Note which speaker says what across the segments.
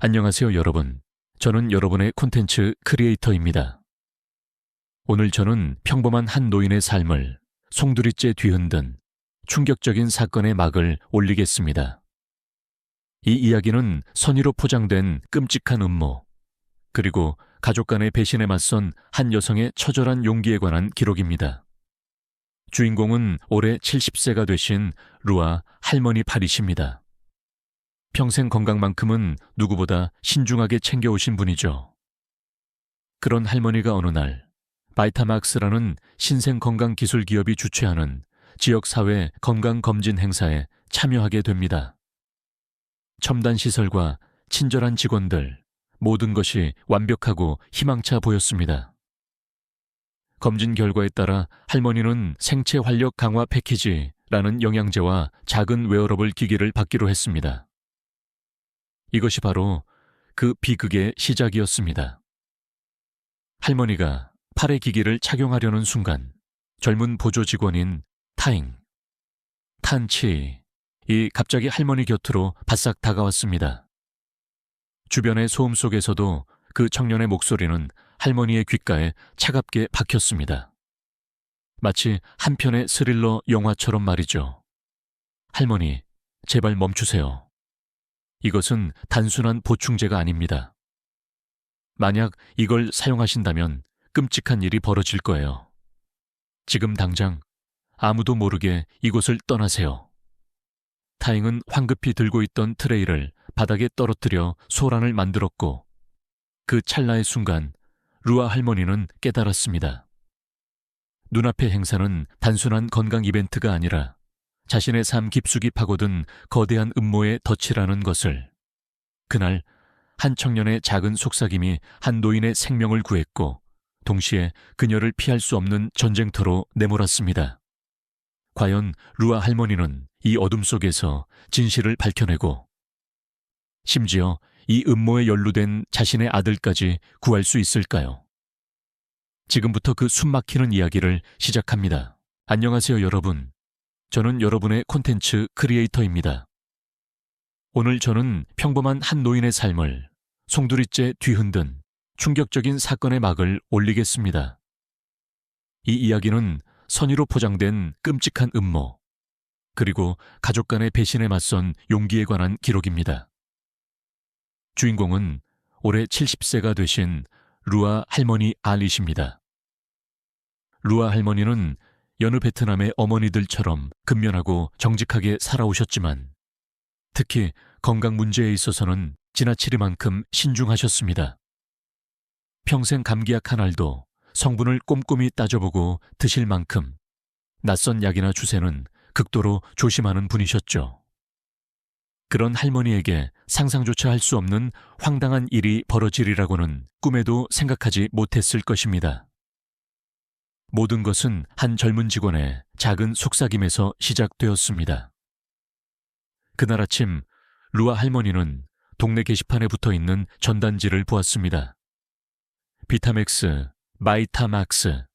Speaker 1: 안녕하세요, 여러분. 저는 여러분의 콘텐츠 크리에이터입니다. 오늘 저는 평범한 한 노인의 삶을 송두리째 뒤흔든 충격적인 사건의 막을 올리겠습니다. 이 이야기는 선의로 포장된 끔찍한 음모, 그리고 가족 간의 배신에 맞선 한 여성의 처절한 용기에 관한 기록입니다. 주인공은 올해 70세가 되신 루아 할머니 파리시입니다. 평생 건강만큼은 누구보다 신중하게 챙겨오신 분이죠. 그런 할머니가 어느 날 바이타막스라는 신생건강기술 기업이 주최하는 지역사회 건강검진 행사에 참여하게 됩니다. 첨단 시설과 친절한 직원들, 모든 것이 완벽하고 희망차 보였습니다. 검진 결과에 따라 할머니는 생체 활력 강화 패키지라는 영양제와 작은 웨어러블 기기를 받기로 했습니다. 이것이 바로 그 비극의 시작이었습니다. 할머니가 팔의 기기를 착용하려는 순간 젊은 보조 직원인 탄치이 갑자기 할머니 곁으로 바싹 다가왔습니다. 주변의 소음 속에서도 그 청년의 목소리는 할머니의 귓가에 차갑게 박혔습니다. 마치 한 편의 스릴러 영화처럼 말이죠. 할머니, 제발 멈추세요. 이것은 단순한 보충제가 아닙니다. 만약 이걸 사용하신다면 끔찍한 일이 벌어질 거예요. 지금 당장 아무도 모르게 이곳을 떠나세요. 타잉은 황급히 들고 있던 트레이를 바닥에 떨어뜨려 소란을 만들었고 그 찰나의 순간 루아 할머니는 깨달았습니다. 눈앞의 행사는 단순한 건강 이벤트가 아니라 자신의 삶 깊숙이 파고든 거대한 음모의 덫이라는 것을. 그날 한 청년의 작은 속삭임이 한 노인의 생명을 구했고 동시에 그녀를 피할 수 없는 전쟁터로 내몰았습니다. 과연 루아 할머니는 이 어둠 속에서 진실을 밝혀내고 심지어 이 음모에 연루된 자신의 아들까지 구할 수 있을까요? 지금부터 그 숨막히는 이야기를 시작합니다. 안녕하세요, 여러분. 저는 여러분의 콘텐츠 크리에이터입니다. 오늘 저는 평범한 한 노인의 삶을 송두리째 뒤흔든 충격적인 사건의 막을 올리겠습니다. 이 이야기는 선의로 포장된 끔찍한 음모, 그리고 가족 간의 배신에 맞선 용기에 관한 기록입니다. 주인공은 올해 70세가 되신 루아 할머니 알리십니다. 루아 할머니는 여느 베트남의 어머니들처럼 근면하고 정직하게 살아오셨지만 특히 건강 문제에 있어서는 지나치리만큼 신중하셨습니다. 평생 감기약 한 알도 성분을 꼼꼼히 따져보고 드실 만큼 낯선 약이나 주사는 극도로 조심하는 분이셨죠. 그런 할머니에게 상상조차 할 수 없는 황당한 일이 벌어지리라고는 꿈에도 생각하지 못했을 것입니다. 모든 것은 한 젊은 직원의 작은 속삭임에서 시작되었습니다. 그날 아침 루아 할머니는 동네 게시판에 붙어있는 전단지를 보았습니다. 비타맥스, 바이타막스,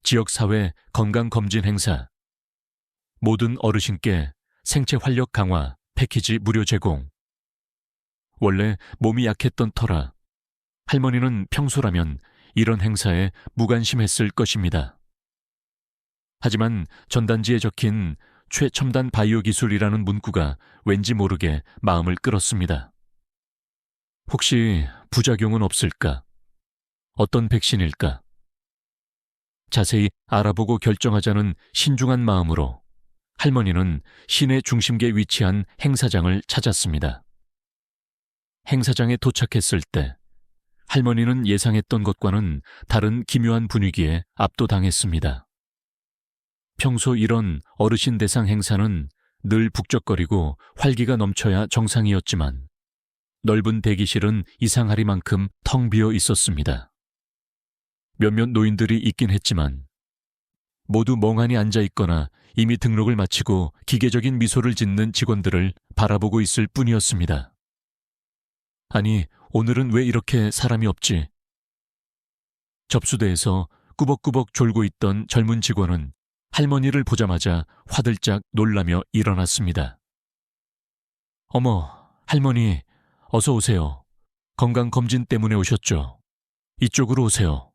Speaker 1: 지역사회 건강검진 행사, 모든 어르신께 생체 활력 강화 패키지 무료 제공. 원래 몸이 약했던 터라 할머니는 평소라면 이런 행사에 무관심했을 것입니다. 하지만 전단지에 적힌 최첨단 바이오 기술이라는 문구가 왠지 모르게 마음을 끌었습니다. 혹시 부작용은 없을까? 어떤 백신일까? 자세히 알아보고 결정하자는 신중한 마음으로 할머니는 시내 중심계에 위치한 행사장을 찾았습니다. 행사장에 도착했을 때 할머니는 예상했던 것과는 다른 기묘한 분위기에 압도당했습니다. 평소 이런 어르신 대상 행사는 늘 북적거리고 활기가 넘쳐야 정상이었지만 넓은 대기실은 이상하리만큼 텅 비어 있었습니다. 몇몇 노인들이 있긴 했지만 모두 멍하니 앉아있거나 이미 등록을 마치고 기계적인 미소를 짓는 직원들을 바라보고 있을 뿐이었습니다. 아니, 오늘은 왜 이렇게 사람이 없지? 접수대에서 꾸벅꾸벅 졸고 있던 젊은 직원은 할머니를 보자마자 화들짝 놀라며 일어났습니다. 어머, 할머니, 어서 오세요. 건강검진 때문에 오셨죠? 이쪽으로 오세요.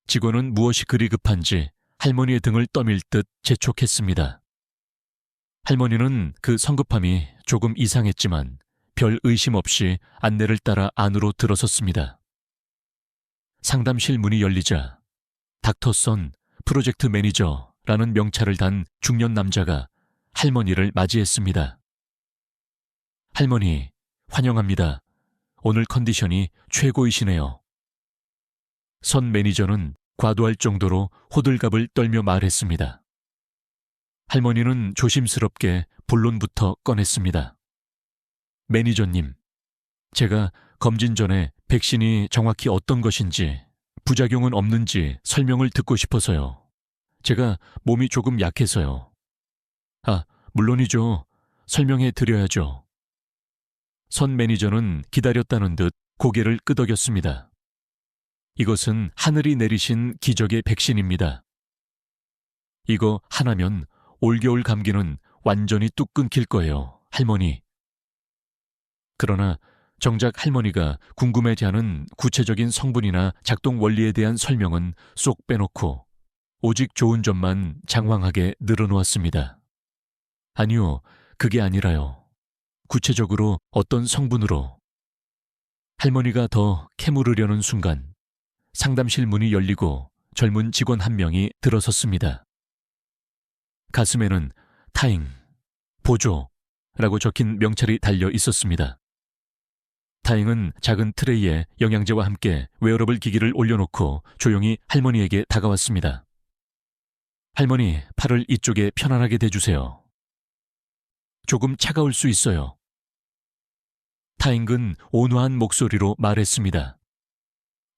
Speaker 1: 직원은 무엇이 그리 급한지 할머니의 등을 떠밀 듯 재촉했습니다. 할머니는 그 성급함이 조금 이상했지만 별 의심 없이 안내를 따라 안으로 들어섰습니다. 상담실 문이 열리자 닥터선 프로젝트 매니저라는 명찰을 단 중년 남자가 할머니를 맞이했습니다. 할머니, 환영합니다. 오늘 컨디션이 최고이시네요. 선 매니저는 과도할 정도로 호들갑을 떨며 말했습니다. 할머니는 조심스럽게 본론부터 꺼냈습니다. 매니저님, 제가 검진 전에 백신이 정확히 어떤 것인지, 부작용은 없는지 설명을 듣고 싶어서요. 제가 몸이 조금 약해서요. 물론이죠. 설명해 드려야죠. 선 매니저는 기다렸다는 듯 고개를 끄덕였습니다. 이것은 하늘이 내리신 기적의 백신입니다. 이거 하나면 올겨울 감기는 완전히 뚝 끊길 거예요, 할머니. 그러나 정작 할머니가 궁금해하는 구체적인 성분이나 작동 원리에 대한 설명은 쏙 빼놓고 오직 좋은 점만 장황하게 늘어놓았습니다. 아니요, 그게 아니라요. 구체적으로 어떤 성분으로. 할머니가 더 캐물으려는 순간 상담실 문이 열리고 젊은 직원 한 명이 들어섰습니다. 가슴에는 타잉, 보조라고 적힌 명찰이 달려 있었습니다. 타잉은 작은 트레이에 영양제와 함께 웨어러블 기기를 올려놓고 조용히 할머니에게 다가왔습니다. 할머니, 팔을 이쪽에 편안하게 대주세요. 조금 차가울 수 있어요. 타잉은 온화한 목소리로 말했습니다.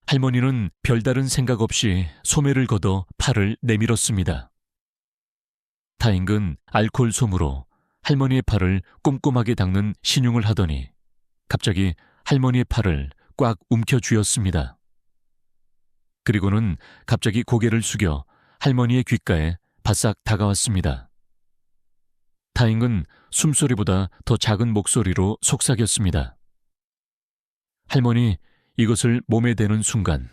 Speaker 1: 할머니는 별다른 생각 없이 소매를 걷어 팔을 내밀었습니다. 타잉은 알코올 솜으로 할머니의 팔을 꼼꼼하게 닦는 신용을 하더니 갑자기 할머니의 팔을 꽉 움켜쥐었습니다. 그리고는 갑자기 고개를 숙여 할머니의 귓가에 바싹 다가왔습니다. 타잉은 숨소리보다 더 작은 목소리로 속삭였습니다. 할머니, 이것을 몸에 대는 순간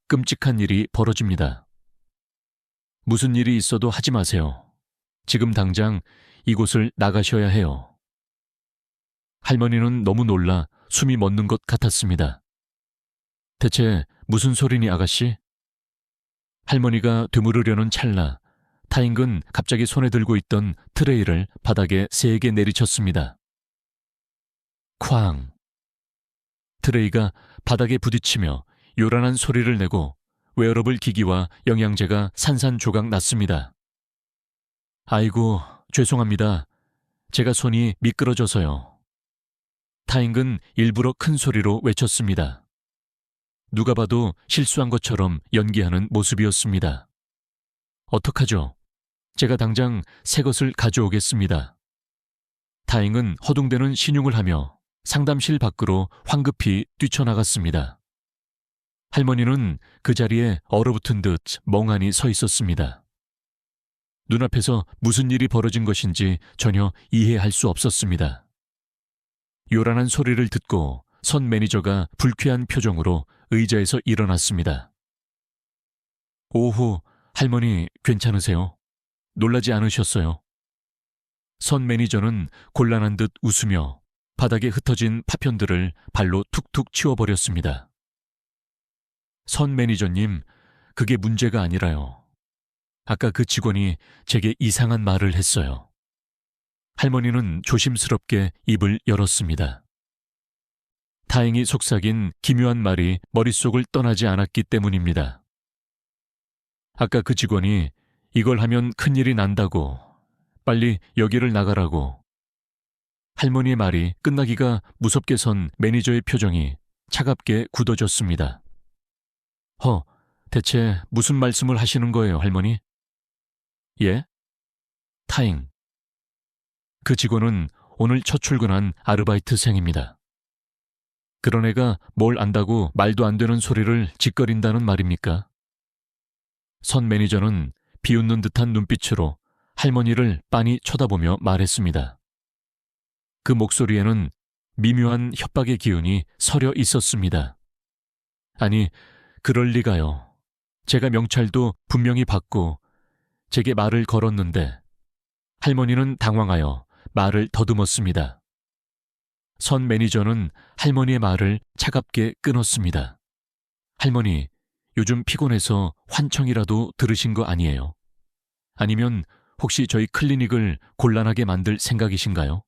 Speaker 1: 끔찍한 일이 벌어집니다. 무슨 일이 있어도 하지 마세요. 지금 당장 이곳을 나가셔야 해요. 할머니는 너무 놀라 숨이 멎는 것 같았습니다. 대체 무슨 소리니, 아가씨? 할머니가 되물으려는 찰나 타잉은 갑자기 손에 들고 있던 트레이를 바닥에 세게 내리쳤습니다. 쾅! 트레이가 바닥에 부딪히며 요란한 소리를 내고 웨어러블 기기와 영양제가 산산조각 났습니다. 아이고, 죄송합니다. 제가 손이 미끄러져서요. 타잉은 일부러 큰 소리로 외쳤습니다. 누가 봐도 실수한 것처럼 연기하는 모습이었습니다. 어떡하죠? 제가 당장 새 것을 가져오겠습니다. 타잉은 허둥대는 신용을 하며 상담실 밖으로 황급히 뛰쳐나갔습니다. 할머니는 그 자리에 얼어붙은 듯 멍하니 서 있었습니다. 눈앞에서 무슨 일이 벌어진 것인지 전혀 이해할 수 없었습니다. 요란한 소리를 듣고 선 매니저가 불쾌한 표정으로 의자에서 일어났습니다. 오호, 할머니 괜찮으세요? 놀라지 않으셨어요? 선 매니저는 곤란한 듯 웃으며 바닥에 흩어진 파편들을 발로 툭툭 치워버렸습니다. 선 매니저님, 그게 문제가 아니라요. 아까 그 직원이 제게 이상한 말을 했어요. 할머니는 조심스럽게 입을 열었습니다. 다행히 속삭인 기묘한 말이 머릿속을 떠나지 않았기 때문입니다. 아까 그 직원이 이걸 하면 큰일이 난다고, 빨리 여기를 나가라고. 할머니의 말이 끝나기가 무섭게 선 매니저의 표정이 차갑게 굳어졌습니다. 대체 무슨 말씀을 하시는 거예요, 할머니? 예? 타잉. 그 직원은 오늘 첫 출근한 아르바이트생입니다. 그런 애가 뭘 안다고 말도 안 되는 소리를 짓거린다는 말입니까? 선 매니저는 비웃는 듯한 눈빛으로 할머니를 빤히 쳐다보며 말했습니다. 그 목소리에는 미묘한 협박의 기운이 서려 있었습니다. 아니, 그럴 리가요. 제가 명찰도 분명히 받고 제게 말을 걸었는데 할머니는 당황하여 말을 더듬었습니다. 선 매니저는 할머니의 말을 차갑게 끊었습니다. 할머니, 요즘 피곤해서 환청이라도 들으신 거 아니에요? 아니면 혹시 저희 클리닉을 곤란하게 만들 생각이신가요?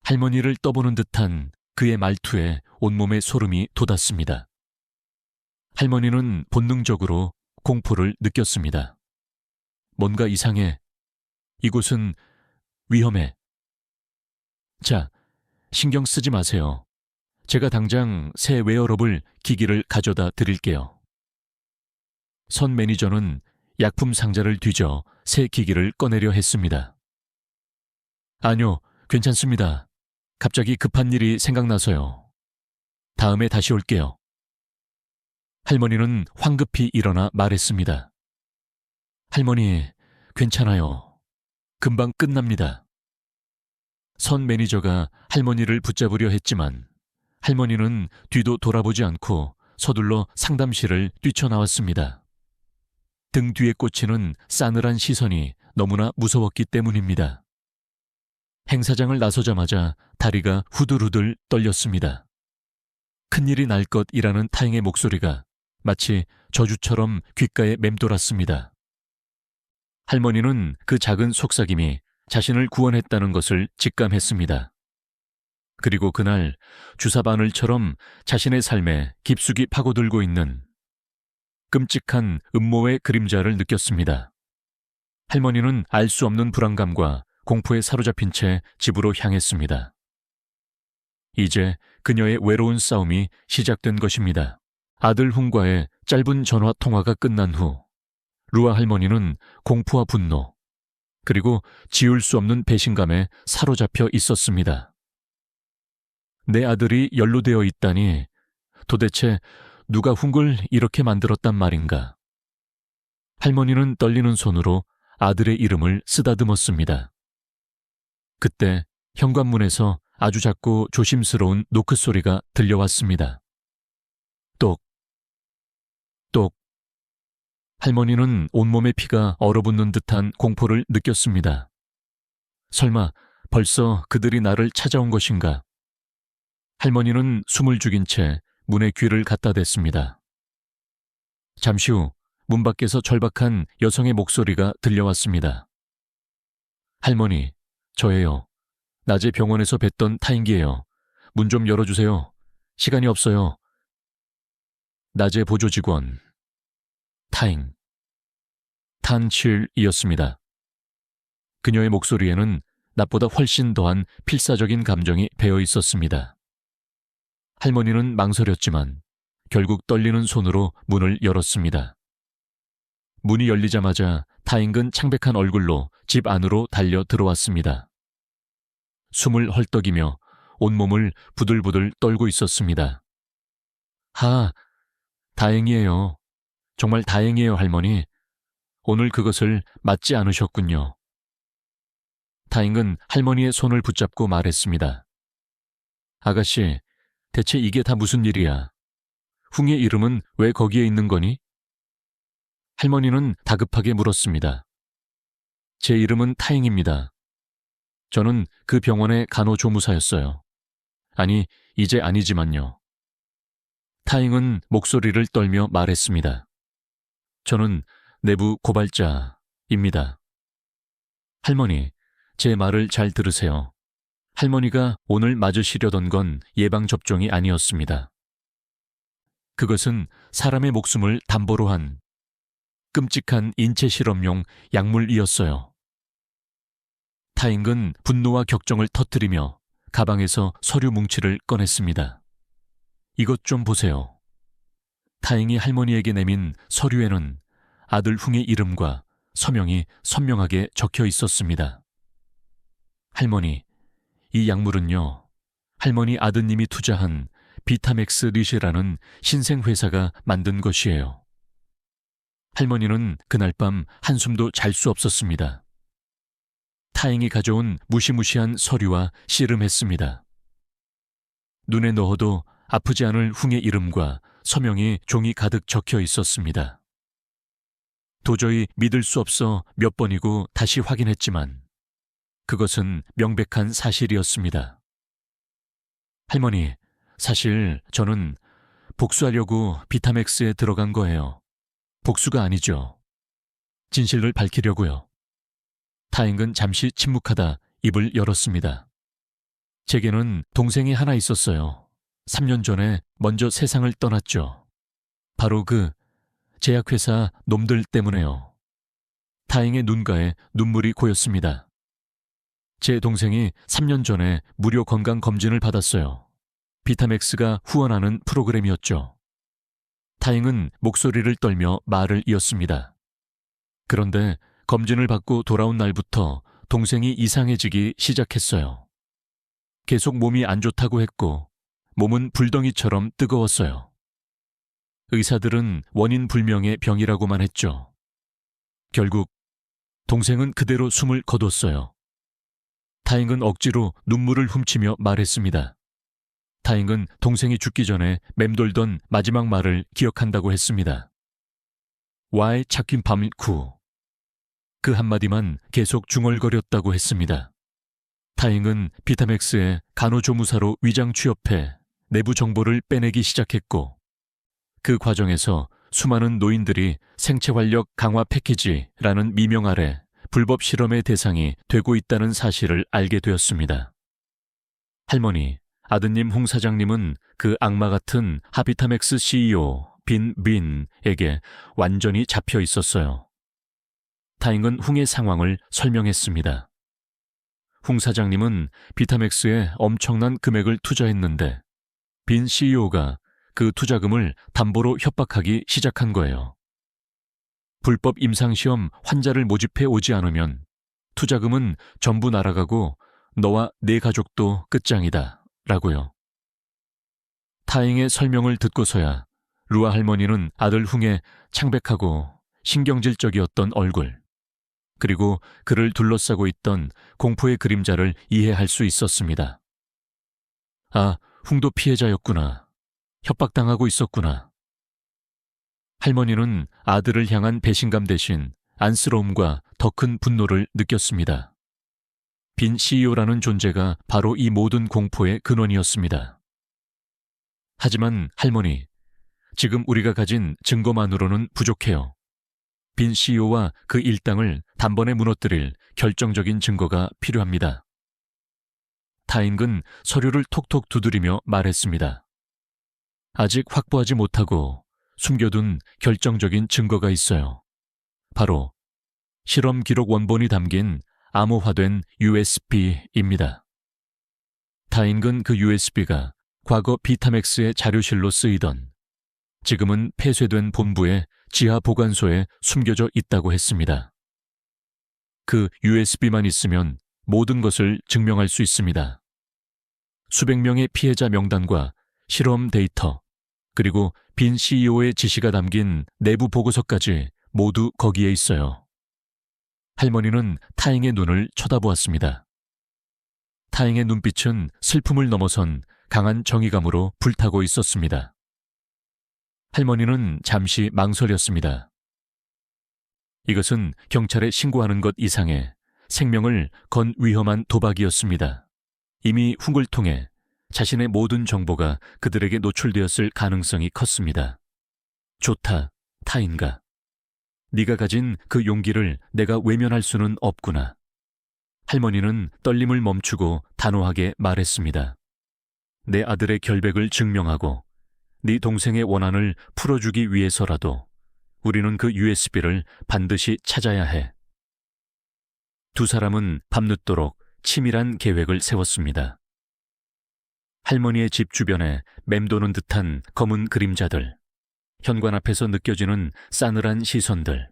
Speaker 1: 할머니를 떠보는 듯한 그의 말투에 온몸에 소름이 돋았습니다. 할머니는 본능적으로 공포를 느꼈습니다. 뭔가 이상해. 이곳은 위험해. 자, 신경 쓰지 마세요. 제가 당장 새 웨어러블 기기를 가져다 드릴게요. 선 매니저는 약품 상자를 뒤져 새 기기를 꺼내려 했습니다. 아니요, 괜찮습니다. 갑자기 급한 일이 생각나서요. 다음에 다시 올게요. 할머니는 황급히 일어나 말했습니다. 할머니, 괜찮아요. 금방 끝납니다. 선 매니저가 할머니를 붙잡으려 했지만 할머니는 뒤도 돌아보지 않고 서둘러 상담실을 뛰쳐나왔습니다. 등 뒤에 꽂히는 싸늘한 시선이 너무나 무서웠기 때문입니다. 행사장을 나서자마자 다리가 후들후들 떨렸습니다. 큰일이 날 것이라는 타인의 목소리가 마치 저주처럼 귓가에 맴돌았습니다. 할머니는 그 작은 속삭임이 자신을 구원했다는 것을 직감했습니다. 그리고 그날 주사바늘처럼 자신의 삶에 깊숙이 파고들고 있는 끔찍한 음모의 그림자를 느꼈습니다. 할머니는 알 수 없는 불안감과 공포에 사로잡힌 채 집으로 향했습니다. 이제 그녀의 외로운 싸움이 시작된 것입니다. 아들 훈과의 짧은 전화 통화가 끝난 후 루아 할머니는 공포와 분노, 그리고 지울 수 없는 배신감에 사로잡혀 있었습니다. 내 아들이 연루되어 있다니 도대체 누가 훈을 이렇게 만들었단 말인가. 할머니는 떨리는 손으로 아들의 이름을 쓰다듬었습니다. 그때 현관문에서 아주 작고 조심스러운 노크 소리가 들려왔습니다. 똑, 똑. 할머니는 온몸의 피가 얼어붙는 듯한 공포를 느꼈습니다. 설마 벌써 그들이 나를 찾아온 것인가? 할머니는 숨을 죽인 채 문에 귀를 갖다 댔습니다. 잠시 후 문 밖에서 절박한 여성의 목소리가 들려왔습니다. 할머니, 저예요. 낮에 병원에서 뵀던 타인기예요. 문 좀 열어주세요. 시간이 없어요. 낮에 보조 직원 타잉 탄칠이었습니다. 그녀의 목소리에는 낮보다 훨씬 더한 필사적인 감정이 배어 있었습니다. 할머니는 망설였지만 결국 떨리는 손으로 문을 열었습니다. 문이 열리자마자 타잉은 창백한 얼굴로 집 안으로 달려 들어왔습니다. 숨을 헐떡이며 온몸을 부들부들 떨고 있었습니다. 다행이에요. 정말 다행이에요, 할머니. 오늘 그것을 맞지 않으셨군요. 타잉은 할머니의 손을 붙잡고 말했습니다. 아가씨, 대체 이게 다 무슨 일이야? 훈의 이름은 왜 거기에 있는 거니? 할머니는 다급하게 물었습니다. 제 이름은 타잉입니다. 저는 그 병원의 간호조무사였어요. 아니, 이제 아니지만요. 타잉은 목소리를 떨며 말했습니다. 저는 내부 고발자입니다. 할머니, 제 말을 잘 들으세요. 할머니가 오늘 맞으시려던 건 예방접종이 아니었습니다. 그것은 사람의 목숨을 담보로 한 끔찍한 인체 실험용 약물이었어요. 타잉은 분노와 격정을 터뜨리며 가방에서 서류 뭉치를 꺼냈습니다. 이것 좀 보세요. 타잉이 할머니에게 내민 서류에는 아들 훈의 이름과 서명이 선명하게 적혀 있었습니다. 할머니, 이 약물은요, 할머니 아드님이 투자한 비타맥스 리시라는 신생회사가 만든 것이에요. 할머니는 그날 밤 한숨도 잘 수 없었습니다. 타잉이 가져온 무시무시한 서류와 씨름했습니다. 눈에 넣어도 아프지 않을 흥의 이름과 서명이 종이 가득 적혀 있었습니다. 도저히 믿을 수 없어 몇 번이고 다시 확인했지만 그것은 명백한 사실이었습니다. 할머니, 사실 저는 복수하려고 비타맥스에 들어간 거예요. 복수가 아니죠. 진실을 밝히려고요. 타인은 잠시 침묵하다 입을 열었습니다. 제게는 동생이 하나 있었어요. 3년 전에 먼저 세상을 떠났죠. 바로 그 제약회사 놈들 때문에요. 타인의 눈가에 눈물이 고였습니다. 제 동생이 3년 전에 무료 건강검진을 받았어요. 비타맥스가 후원하는 프로그램이었죠. 타잉은 목소리를 떨며 말을 이었습니다. 그런데 검진을 받고 돌아온 날부터 동생이 이상해지기 시작했어요. 계속 몸이 안 좋다고 했고 몸은 불덩이처럼 뜨거웠어요. 의사들은 원인 불명의 병이라고만 했죠. 결국 동생은 그대로 숨을 거뒀어요. 타잉은 억지로 눈물을 훔치며 말했습니다. 타잉은 동생이 죽기 전에 맴돌던 마지막 말을 기억한다고 했습니다. 와의 착힌 밤쿠. 그 한마디만 계속 중얼거렸다고 했습니다. 타잉은 비타맥스에 간호조무사로 위장 취업해 내부 정보를 빼내기 시작했고 그 과정에서 수많은 노인들이 생체활력 강화 패키지라는 미명 아래 불법 실험의 대상이 되고 있다는 사실을 알게 되었습니다. 할머니, 아드님 홍 사장님은 그 악마 같은 하비타맥스 CEO 빈빈에게 완전히 잡혀 있었어요. 타잉은 홍의 상황을 설명했습니다. 홍 사장님은 비타맥스에 엄청난 금액을 투자했는데 빈 CEO가 그 투자금을 담보로 협박하기 시작한 거예요. 불법 임상시험 환자를 모집해 오지 않으면 투자금은 전부 날아가고 너와 네 가족도 끝장이다 라고요. 타잉의 설명을 듣고서야 루아 할머니는 아들 흥의 창백하고 신경질적이었던 얼굴 그리고 그를 둘러싸고 있던 공포의 그림자를 이해할 수 있었습니다. 아, 흥도 피해자였구나. 협박당하고 있었구나. 할머니는 아들을 향한 배신감 대신 안쓰러움과 더 큰 분노를 느꼈습니다. 빈 CEO라는 존재가 바로 이 모든 공포의 근원이었습니다. 하지만 할머니, 지금 우리가 가진 증거만으로는 부족해요. 빈 CEO와 그 일당을 단번에 무너뜨릴 결정적인 증거가 필요합니다. 타인은 서류를 톡톡 두드리며 말했습니다. 아직 확보하지 못하고 숨겨둔 결정적인 증거가 있어요. 바로 실험 기록 원본이 담긴 암호화된 USB입니다. 타인은 그 USB가 과거 비타맥스의 자료실로 쓰이던 지금은 폐쇄된 본부의 지하 보관소에 숨겨져 있다고 했습니다. 그 USB만 있으면 모든 것을 증명할 수 있습니다. 수백 명의 피해자 명단과 실험 데이터, 그리고 빈 CEO의 지시가 담긴 내부 보고서까지 모두 거기에 있어요. 할머니는 타잉의 눈을 쳐다보았습니다. 타잉의 눈빛은 슬픔을 넘어선 강한 정의감으로 불타고 있었습니다. 할머니는 잠시 망설였습니다. 이것은 경찰에 신고하는 것 이상의 생명을 건 위험한 도박이었습니다. 이미 훅을 통해 자신의 모든 정보가 그들에게 노출되었을 가능성이 컸습니다. 좋다, 타인가. 네가 가진 그 용기를 내가 외면할 수는 없구나. 할머니는 떨림을 멈추고 단호하게 말했습니다. 내 아들의 결백을 증명하고 네 동생의 원한을 풀어주기 위해서라도 우리는 그 USB를 반드시 찾아야 해. 두 사람은 밤늦도록 치밀한 계획을 세웠습니다. 할머니의 집 주변에 맴도는 듯한 검은 그림자들, 현관 앞에서 느껴지는 싸늘한 시선들.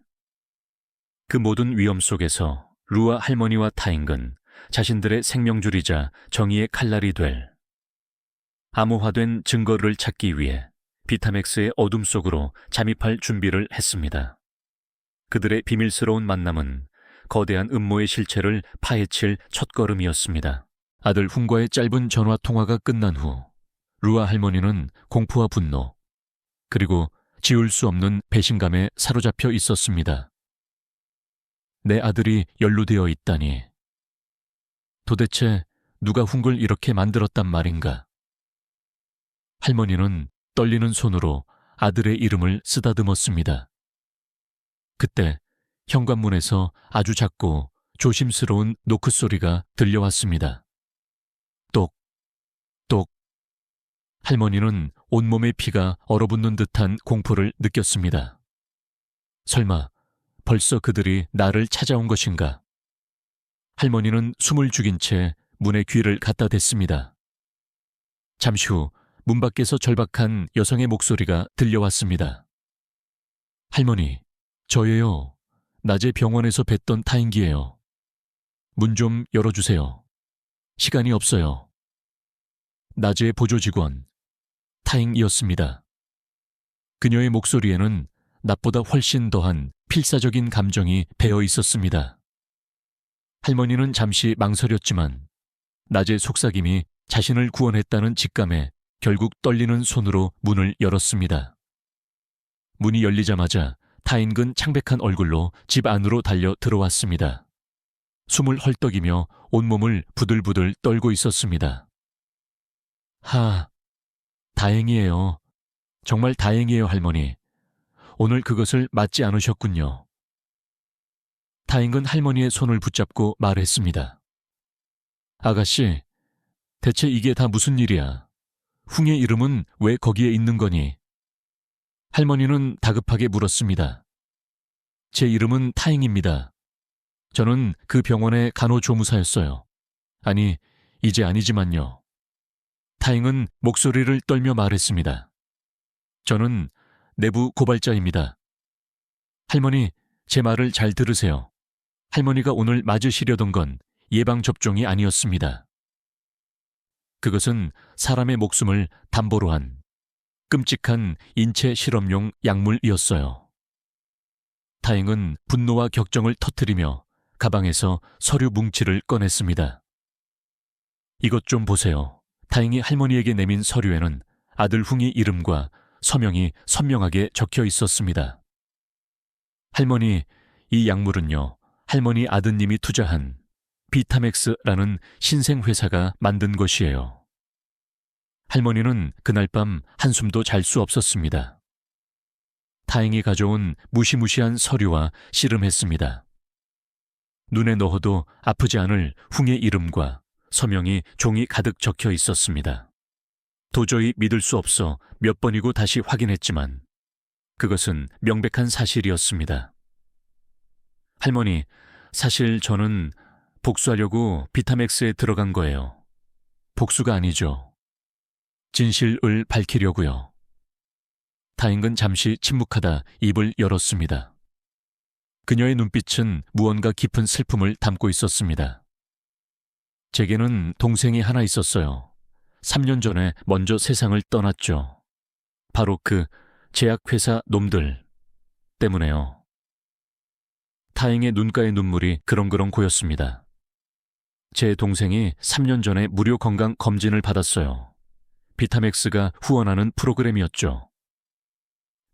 Speaker 1: 그 모든 위험 속에서 루아 할머니와 타잉은 자신들의 생명줄이자 정의의 칼날이 될 암호화된 증거를 찾기 위해 비타맥스의 어둠 속으로 잠입할 준비를 했습니다. 그들의 비밀스러운 만남은 거대한 음모의 실체를 파헤칠 첫걸음이었습니다. 아들 훈과의 짧은 전화 통화가 끝난 후 루아 할머니는 공포와 분노, 그리고 지울 수 없는 배신감에 사로잡혀 있었습니다. 내 아들이 연루되어 있다니. 도대체 누가 흉을 이렇게 만들었단 말인가? 할머니는 떨리는 손으로 아들의 이름을 쓰다듬었습니다. 그때 현관문에서 아주 작고 조심스러운 노크 소리가 들려왔습니다. 똑, 똑. 할머니는 온몸의 피가 얼어붙는 듯한 공포를 느꼈습니다. 설마 벌써 그들이 나를 찾아온 것인가? 할머니는 숨을 죽인 채 문에 귀를 갖다 댔습니다. 잠시 후 문 밖에서 절박한 여성의 목소리가 들려왔습니다. 할머니, 저예요. 낮에 병원에서 뵀던 타인기예요. 문 좀 열어주세요. 시간이 없어요. 낮의 보조 직원, 타잉이었습니다. 그녀의 목소리에는 낮보다 훨씬 더한 필사적인 감정이 배어 있었습니다. 할머니는 잠시 망설였지만 낮의 속삭임이 자신을 구원했다는 직감에 결국 떨리는 손으로 문을 열었습니다. 문이 열리자마자 타인은 창백한 얼굴로 집 안으로 달려 들어왔습니다. 숨을 헐떡이며 온몸을 부들부들 떨고 있었습니다. 다행이에요. 정말 다행이에요, 할머니. 오늘 그것을 맞지 않으셨군요. 타인은 할머니의 손을 붙잡고 말했습니다. 아가씨, 대체 이게 다 무슨 일이야? 흉의 이름은 왜 거기에 있는 거니? 할머니는 다급하게 물었습니다. 제 이름은 타잉입니다. 저는 그 병원의 간호조무사였어요. 아니, 이제 아니지만요. 타잉은 목소리를 떨며 말했습니다. 저는 내부 고발자입니다. 할머니, 제 말을 잘 들으세요. 할머니가 오늘 맞으시려던 건 예방접종이 아니었습니다. 그것은 사람의 목숨을 담보로 한 끔찍한 인체 실험용 약물이었어요. 타잉은 분노와 격정을 터뜨리며 가방에서 서류 뭉치를 꺼냈습니다. 이것 좀 보세요. 타잉이 할머니에게 내민 서류에는 아들 흉의 이름과 서명이 선명하게 적혀 있었습니다. 할머니, 이 약물은요, 할머니 아드님이 투자한 비타맥스라는 신생회사가 만든 것이에요. 할머니는 그날 밤 한숨도 잘 수 없었습니다. 타잉이 가져온 무시무시한 서류와 씨름했습니다. 눈에 넣어도 아프지 않을 흉의 이름과 서명이 종이 가득 적혀 있었습니다. 도저히 믿을 수 없어 몇 번이고 다시 확인했지만 그것은 명백한 사실이었습니다. 할머니, 사실 저는 복수하려고 비타맥스에 들어간 거예요. 복수가 아니죠. 진실을 밝히려고요. 타잉은 잠시 침묵하다 입을 열었습니다. 그녀의 눈빛은 무언가 깊은 슬픔을 담고 있었습니다. 제게는 동생이 하나 있었어요. 3년 전에 먼저 세상을 떠났죠. 바로 그 제약회사 놈들 때문에요. 타잉의 눈가의 눈물이 그렁그렁 고였습니다. 제 동생이 3년 전에 무료 건강 검진을 받았어요. 비타맥스가 후원하는 프로그램이었죠.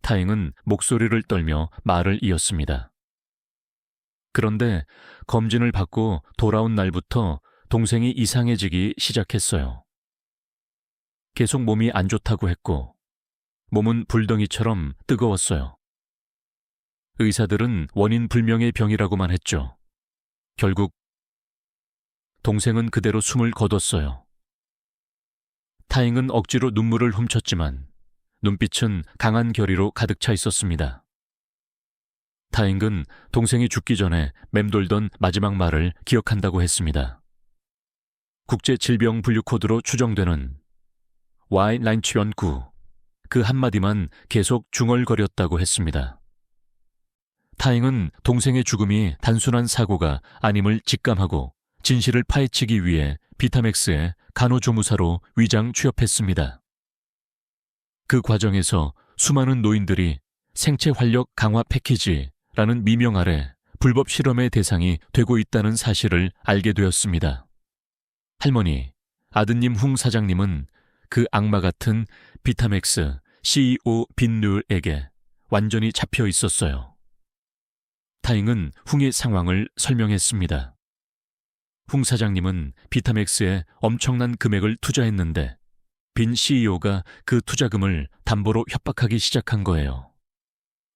Speaker 1: 타잉은 목소리를 떨며 말을 이었습니다. 그런데 검진을 받고 돌아온 날부터 동생이 이상해지기 시작했어요. 계속 몸이 안 좋다고 했고 몸은 불덩이처럼 뜨거웠어요. 의사들은 원인 불명의 병이라고만 했죠. 결국 동생은 그대로 숨을 거뒀어요. 타잉은 억지로 눈물을 훔쳤지만 눈빛은 강한 결의로 가득 차 있었습니다. 타잉은 동생이 죽기 전에 맴돌던 마지막 말을 기억한다고 했습니다. 국제질병분류코드로 추정되는 Y979, 그 한마디만 계속 중얼거렸다고 했습니다. 타잉은 동생의 죽음이 단순한 사고가 아님을 직감하고 진실을 파헤치기 위해 비타맥스의 간호조무사로 위장 취업했습니다. 그 과정에서 수많은 노인들이 생체 활력 강화 패키지라는 미명 아래 불법 실험의 대상이 되고 있다는 사실을 알게 되었습니다. 할머니, 아드님 흉 사장님은 그 악마 같은 비타맥스 CEO 빈류에게 완전히 잡혀 있었어요. 타잉은 흥의 상황을 설명했습니다. 흥 사장님은 비타맥스에 엄청난 금액을 투자했는데 빈 CEO가 그 투자금을 담보로 협박하기 시작한 거예요.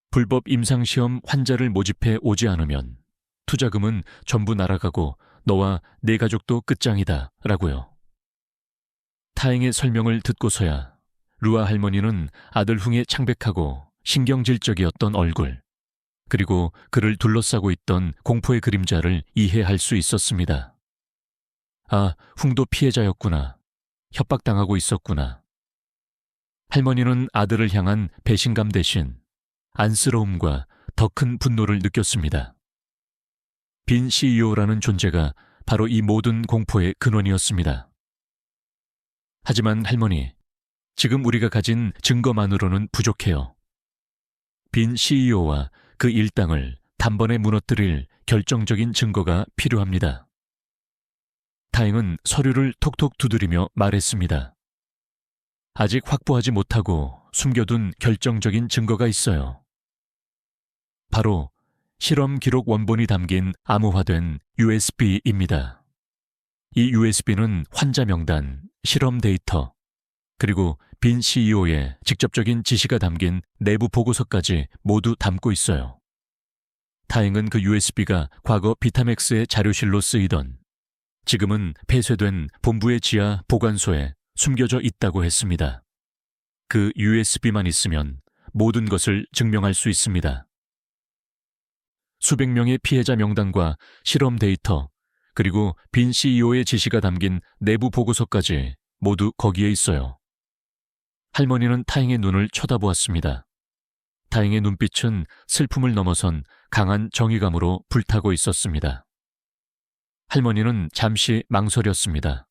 Speaker 1: 불법 임상시험 환자를 모집해 오지 않으면 투자금은 전부 날아가고 너와 네 가족도 끝장이다 라고요. 타잉의 설명을 듣고서야 루아 할머니는 아들 흥의 창백하고 신경질적이었던 얼굴, 그리고 그를 둘러싸고 있던 공포의 그림자를 이해할 수 있었습니다. 아, 흥도 피해자였구나. 협박당하고 있었구나. 할머니는 아들을 향한 배신감 대신 안쓰러움과 더 큰 분노를 느꼈습니다. 빈 CEO라는 존재가 바로 이 모든 공포의 근원이었습니다. 하지만 할머니, 지금 우리가 가진 증거만으로는 부족해요. 빈 CEO와 그 일당을 단번에 무너뜨릴 결정적인 증거가 필요합니다. 타잉은 서류를 톡톡 두드리며 말했습니다. 아직 확보하지 못하고 숨겨둔 결정적인 증거가 있어요. 바로 실험 기록 원본이 담긴 암호화된 USB입니다. 이 USB는 환자 명단, 실험 데이터, 그리고 빈 CEO의 직접적인 지시가 담긴 내부 보고서까지 모두 담고 있어요. 타잉은 그 USB가 과거 비타맥스의 자료실로 쓰이던, 지금은 폐쇄된 본부의 지하 보관소에 숨겨져 있다고 했습니다. 그 USB만 있으면 모든 것을 증명할 수 있습니다. 수백 명의 피해자 명단과 실험 데이터, 그리고 빈 CEO의 지시가 담긴 내부 보고서까지 모두 거기에 있어요. 할머니는 타잉의 눈을 쳐다보았습니다. 타잉의 눈빛은 슬픔을 넘어선 강한 정의감으로 불타고 있었습니다. 할머니는 잠시 망설였습니다.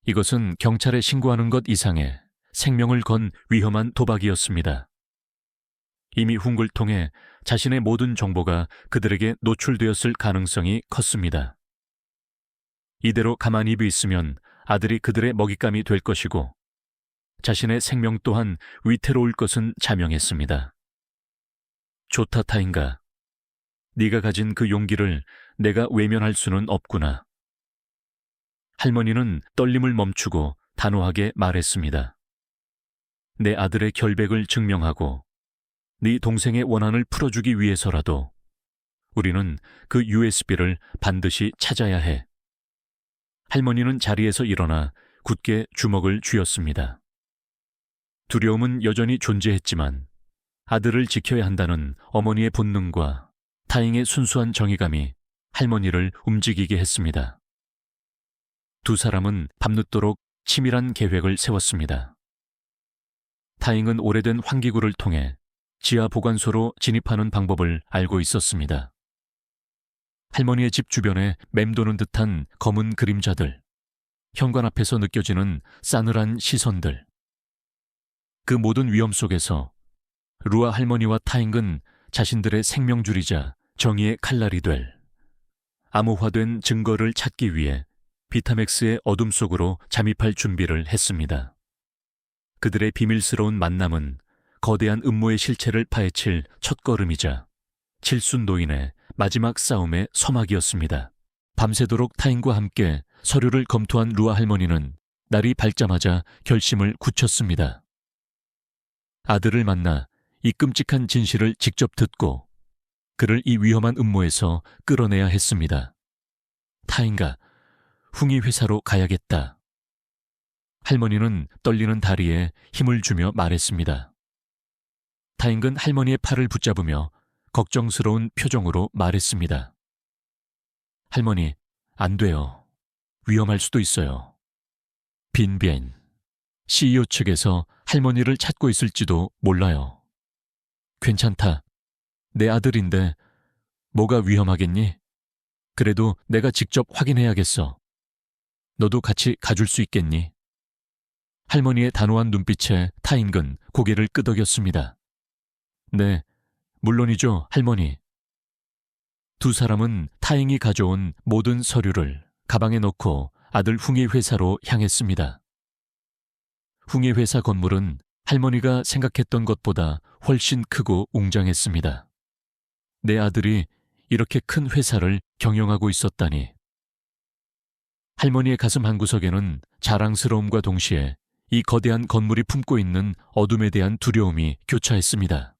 Speaker 1: 이것은 경찰에 신고하는 것 이상의 생명을 건 위험한 도박이었습니다. 이미 흥을 통해 자신의 모든 정보가 그들에게 노출되었을 가능성이 컸습니다. 이대로 가만히 있으면 아들이 그들의 먹잇감이 될 것이고 자신의 생명 또한 위태로울 것은 자명했습니다. 좋다 타인가. 네가 가진 그 용기를 내가 외면할 수는 없구나. 할머니는 떨림을 멈추고 단호하게 말했습니다. 내 아들의 결백을 증명하고 네 동생의 원한을 풀어주기 위해서라도 우리는 그 USB를 반드시 찾아야 해. 할머니는 자리에서 일어나 굳게 주먹을 쥐었습니다. 두려움은 여전히 존재했지만 아들을 지켜야 한다는 어머니의 본능과 타잉의 순수한 정의감이 할머니를 움직이게 했습니다. 두 사람은 밤늦도록 치밀한 계획을 세웠습니다. 타잉은 오래된 환기구를 통해 지하 보관소로 진입하는 방법을 알고 있었습니다. 할머니의 집 주변에 맴도는 듯한 검은 그림자들, 현관 앞에서 느껴지는 싸늘한 시선들. 그 모든 위험 속에서 루아 할머니와 타잉은 자신들의 생명줄이자 정의의 칼날이 될 암호화된 증거를 찾기 위해 비타맥스의 어둠 속으로 잠입할 준비를 했습니다. 그들의 비밀스러운 만남은 거대한 음모의 실체를 파헤칠 첫걸음이자 칠순 노인의 마지막 싸움의 서막이었습니다. 밤새도록 타인과 함께 서류를 검토한 루아 할머니는 날이 밝자마자 결심을 굳혔습니다. 아들을 만나 이 끔찍한 진실을 직접 듣고 그를 이 위험한 음모에서 끌어내야 했습니다. 타인가, 흥이 회사로 가야겠다. 할머니는 떨리는 다리에 힘을 주며 말했습니다. 타인은 할머니의 팔을 붙잡으며 걱정스러운 표정으로 말했습니다. 할머니, 안 돼요. 위험할 수도 있어요. 빈비엔, CEO 측에서 할머니를 찾고 있을지도 몰라요. 괜찮다. 내 아들인데 뭐가 위험하겠니? 그래도 내가 직접 확인해야겠어. 너도 같이 가줄 수 있겠니? 할머니의 단호한 눈빛에 타인은 고개를 끄덕였습니다. 네, 물론이죠, 할머니. 두 사람은 타잉이 가져온 모든 서류를 가방에 넣고 아들 흥의 회사로 향했습니다. 흥의 회사 건물은 할머니가 생각했던 것보다 훨씬 크고 웅장했습니다. 내 아들이 이렇게 큰 회사를 경영하고 있었다니. 할머니의 가슴 한구석에는 자랑스러움과 동시에 이 거대한 건물이 품고 있는 어둠에 대한 두려움이 교차했습니다.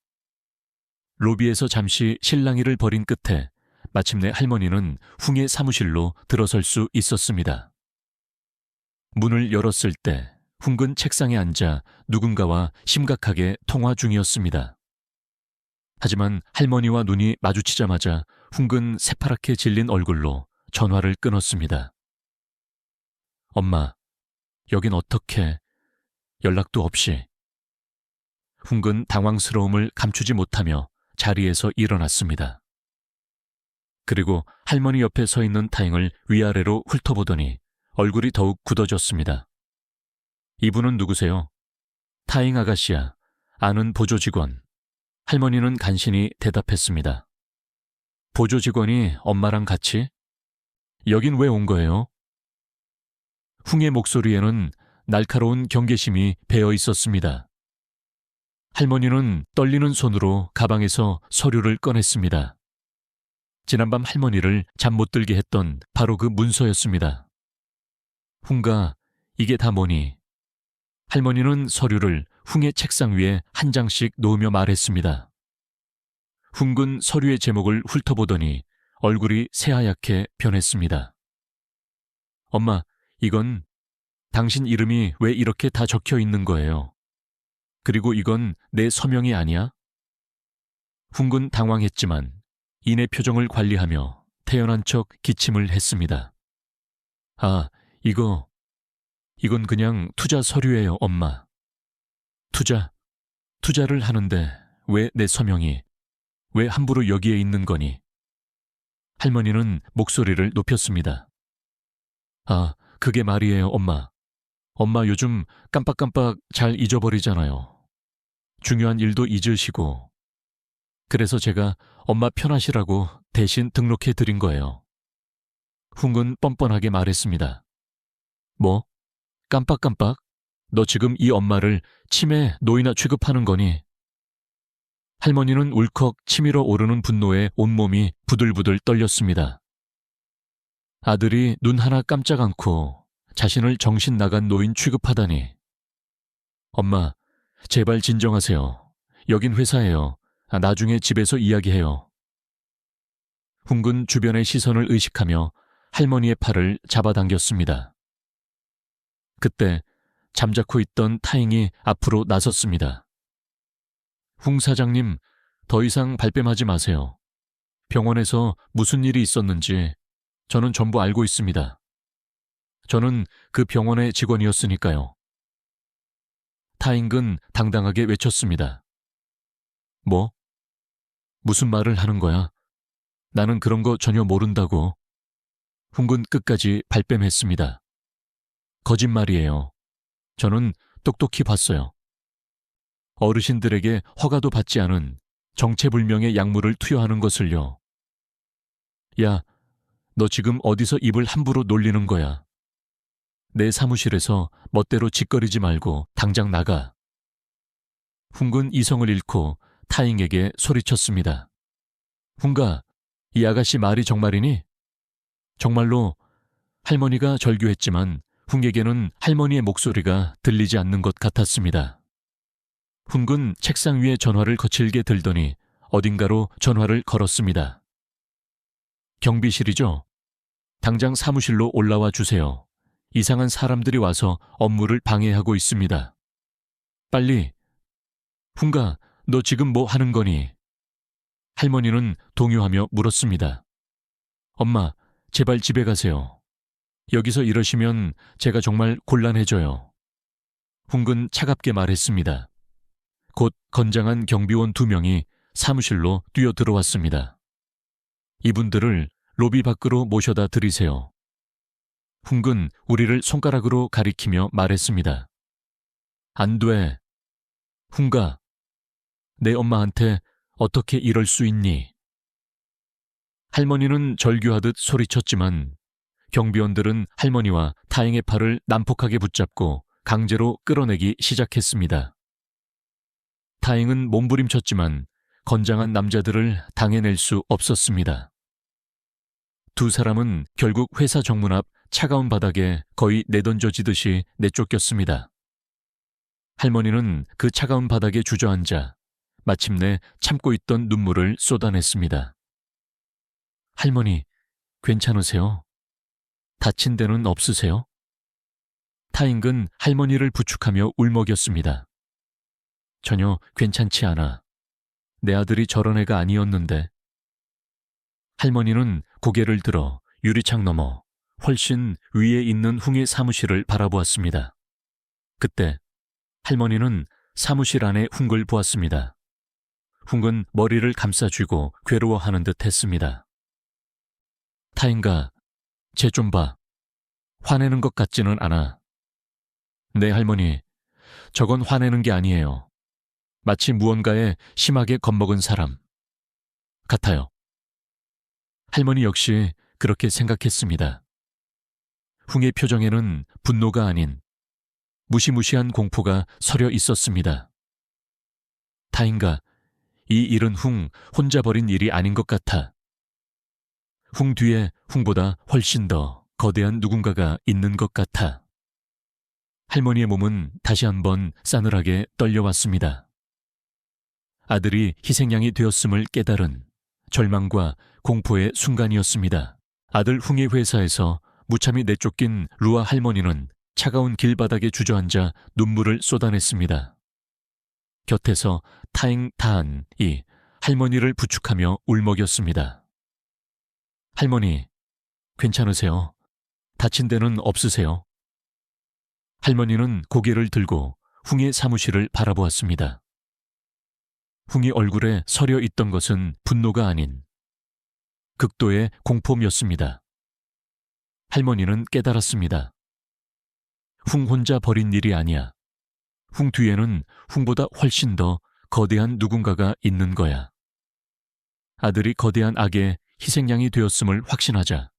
Speaker 1: 로비에서 잠시 실랑이를 벌인 끝에 마침내 할머니는 흥의 사무실로 들어설 수 있었습니다. 문을 열었을 때 흥은 책상에 앉아 누군가와 심각하게 통화 중이었습니다. 하지만 할머니와 눈이 마주치자마자 흥은 새파랗게 질린 얼굴로 전화를 끊었습니다. 엄마, 여긴 어떻게, 연락도 없이. 흥은 당황스러움을 감추지 못하며 자리에서 일어났습니다. 그리고 할머니 옆에 서 있는 타잉을 위아래로 훑어보더니 얼굴이 더욱 굳어졌습니다. 이분은 누구세요? 타잉 아가씨야. 아는 보조 직원. 할머니는 간신히 대답했습니다. 보조 직원이 엄마랑 같이? 여긴 왜 온 거예요? 흥의 목소리에는 날카로운 경계심이 배어 있었습니다. 할머니는 떨리는 손으로 가방에서 서류를 꺼냈습니다. 지난밤 할머니를 잠 못 들게 했던 바로 그 문서였습니다. 흥가, 이게 다 뭐니? 할머니는 서류를 흥의 책상 위에 한 장씩 놓으며 말했습니다. 흥은 서류의 제목을 훑어보더니 얼굴이 새하얗게 변했습니다. 엄마, 이건 당신 이름이 왜 이렇게 다 적혀 있는 거예요? 그리고 이건 내 서명이 아니야? 흥은 당황했지만 이내 표정을 관리하며 태연한 척 기침을 했습니다. 아, 이건 그냥 투자 서류예요, 엄마. 투자를 하는데 왜 내 서명이, 왜 함부로 여기에 있는 거니? 할머니는 목소리를 높였습니다. 아, 그게 말이에요, 엄마. 엄마 요즘 깜빡깜빡 잘 잊어버리잖아요. 중요한 일도 잊으시고. 그래서 제가 엄마 편하시라고 대신 등록해 드린 거예요. 흥은 뻔뻔하게 말했습니다. 뭐? 깜빡깜빡? 너 지금 이 엄마를 치매 노인화 취급하는 거니? 할머니는 울컥 치밀어 오르는 분노에 온몸이 부들부들 떨렸습니다. 아들이 눈 하나 깜짝 않고 자신을 정신 나간 노인 취급하다니. 엄마, 제발 진정하세요. 여긴 회사예요. 나중에 집에서 이야기해요. 흥은 주변의 시선을 의식하며 할머니의 팔을 잡아당겼습니다. 그때 잠자코 있던 타잉이 앞으로 나섰습니다. 흥 사장님, 더 이상 발뺌하지 마세요. 병원에서 무슨 일이 있었는지 저는 전부 알고 있습니다. 저는 그 병원의 직원이었으니까요. 타잉은 당당하게 외쳤습니다. 뭐? 무슨 말을 하는 거야? 나는 그런 거 전혀 모른다고. 흥은 끝까지 발뺌했습니다. 거짓말이에요. 저는 똑똑히 봤어요. 어르신들에게 허가도 받지 않은 정체불명의 약물을 투여하는 것을요. 야, 너 지금 어디서 입을 함부로 놀리는 거야? 내 사무실에서 멋대로 짓거리지 말고 당장 나가. 흥은 이성을 잃고 타잉에게 소리쳤습니다. 흥가, 이 아가씨 말이 정말이니? 정말로. 할머니가 절규했지만 흥에게는 할머니의 목소리가 들리지 않는 것 같았습니다. 흥은 책상 위에 전화를 거칠게 들더니 어딘가로 전화를 걸었습니다. 경비실이죠? 당장 사무실로 올라와 주세요. 이상한 사람들이 와서 업무를 방해하고 있습니다. 빨리. 흥가, 너 지금 뭐 하는 거니? 할머니는 동요하며 물었습니다. 엄마, 제발 집에 가세요. 여기서 이러시면 제가 정말 곤란해져요. 흥은 차갑게 말했습니다. 곧 건장한 경비원 2명이 사무실로 뛰어들어왔습니다. 이분들을 로비 밖으로 모셔다 드리세요. 흥은 우리를 손가락으로 가리키며 말했습니다. 안 돼. 흥가, 내 엄마한테 어떻게 이럴 수 있니? 할머니는 절규하듯 소리쳤지만 경비원들은 할머니와 타잉의 팔을 난폭하게 붙잡고 강제로 끌어내기 시작했습니다. 타잉은 몸부림쳤지만 건장한 남자들을 당해낼 수 없었습니다. 두 사람은 결국 회사 정문 앞 차가운 바닥에 거의 내던져지듯이 내쫓겼습니다. 할머니는 그 차가운 바닥에 주저앉아 마침내 참고 있던 눈물을 쏟아냈습니다. 할머니, 괜찮으세요? 다친 데는 없으세요? 타잉은 할머니를 부축하며 울먹였습니다. 전혀 괜찮지 않아. 내 아들이 저런 애가 아니었는데. 할머니는 고개를 들어 유리창 너머 훨씬 위에 있는 흥의 사무실을 바라보았습니다. 그때 할머니는 사무실 안의 흥을 보았습니다. 흥은 머리를 감싸쥐고 괴로워하는 듯 했습니다. 타인가, 쟤 좀 봐. 화내는 것 같지는 않아. 네, 할머니. 저건 화내는 게 아니에요. 마치 무언가에 심하게 겁먹은 사람 같아요. 할머니 역시 그렇게 생각했습니다. 흥의 표정에는 분노가 아닌 무시무시한 공포가 서려 있었습니다. 타인가, 이 일은 흥 혼자 벌인 일이 아닌 것 같아. 흥 뒤에 흥보다 훨씬 더 거대한 누군가가 있는 것 같아. 할머니의 몸은 다시 한번 싸늘하게 떨려왔습니다. 아들이 희생양이 되었음을 깨달은 절망과 공포의 순간이었습니다. 아들 흥의 회사에서 무참히 내쫓긴 루아 할머니는 차가운 길바닥에 주저앉아 눈물을 쏟아냈습니다. 곁에서 타잉 타한이 할머니를 부축하며 울먹였습니다. 할머니, 괜찮으세요? 다친 데는 없으세요? 할머니는 고개를 들고 흥의 사무실을 바라보았습니다. 흥의 얼굴에 서려 있던 것은 분노가 아닌 극도의 공포였습니다. 할머니는 깨달았습니다. 흥 혼자 벌인 일이 아니야. 흥 뒤에는 흥보다 훨씬 더 거대한 누군가가 있는 거야. 아들이 거대한 악의 희생양이 되었음을 확신하자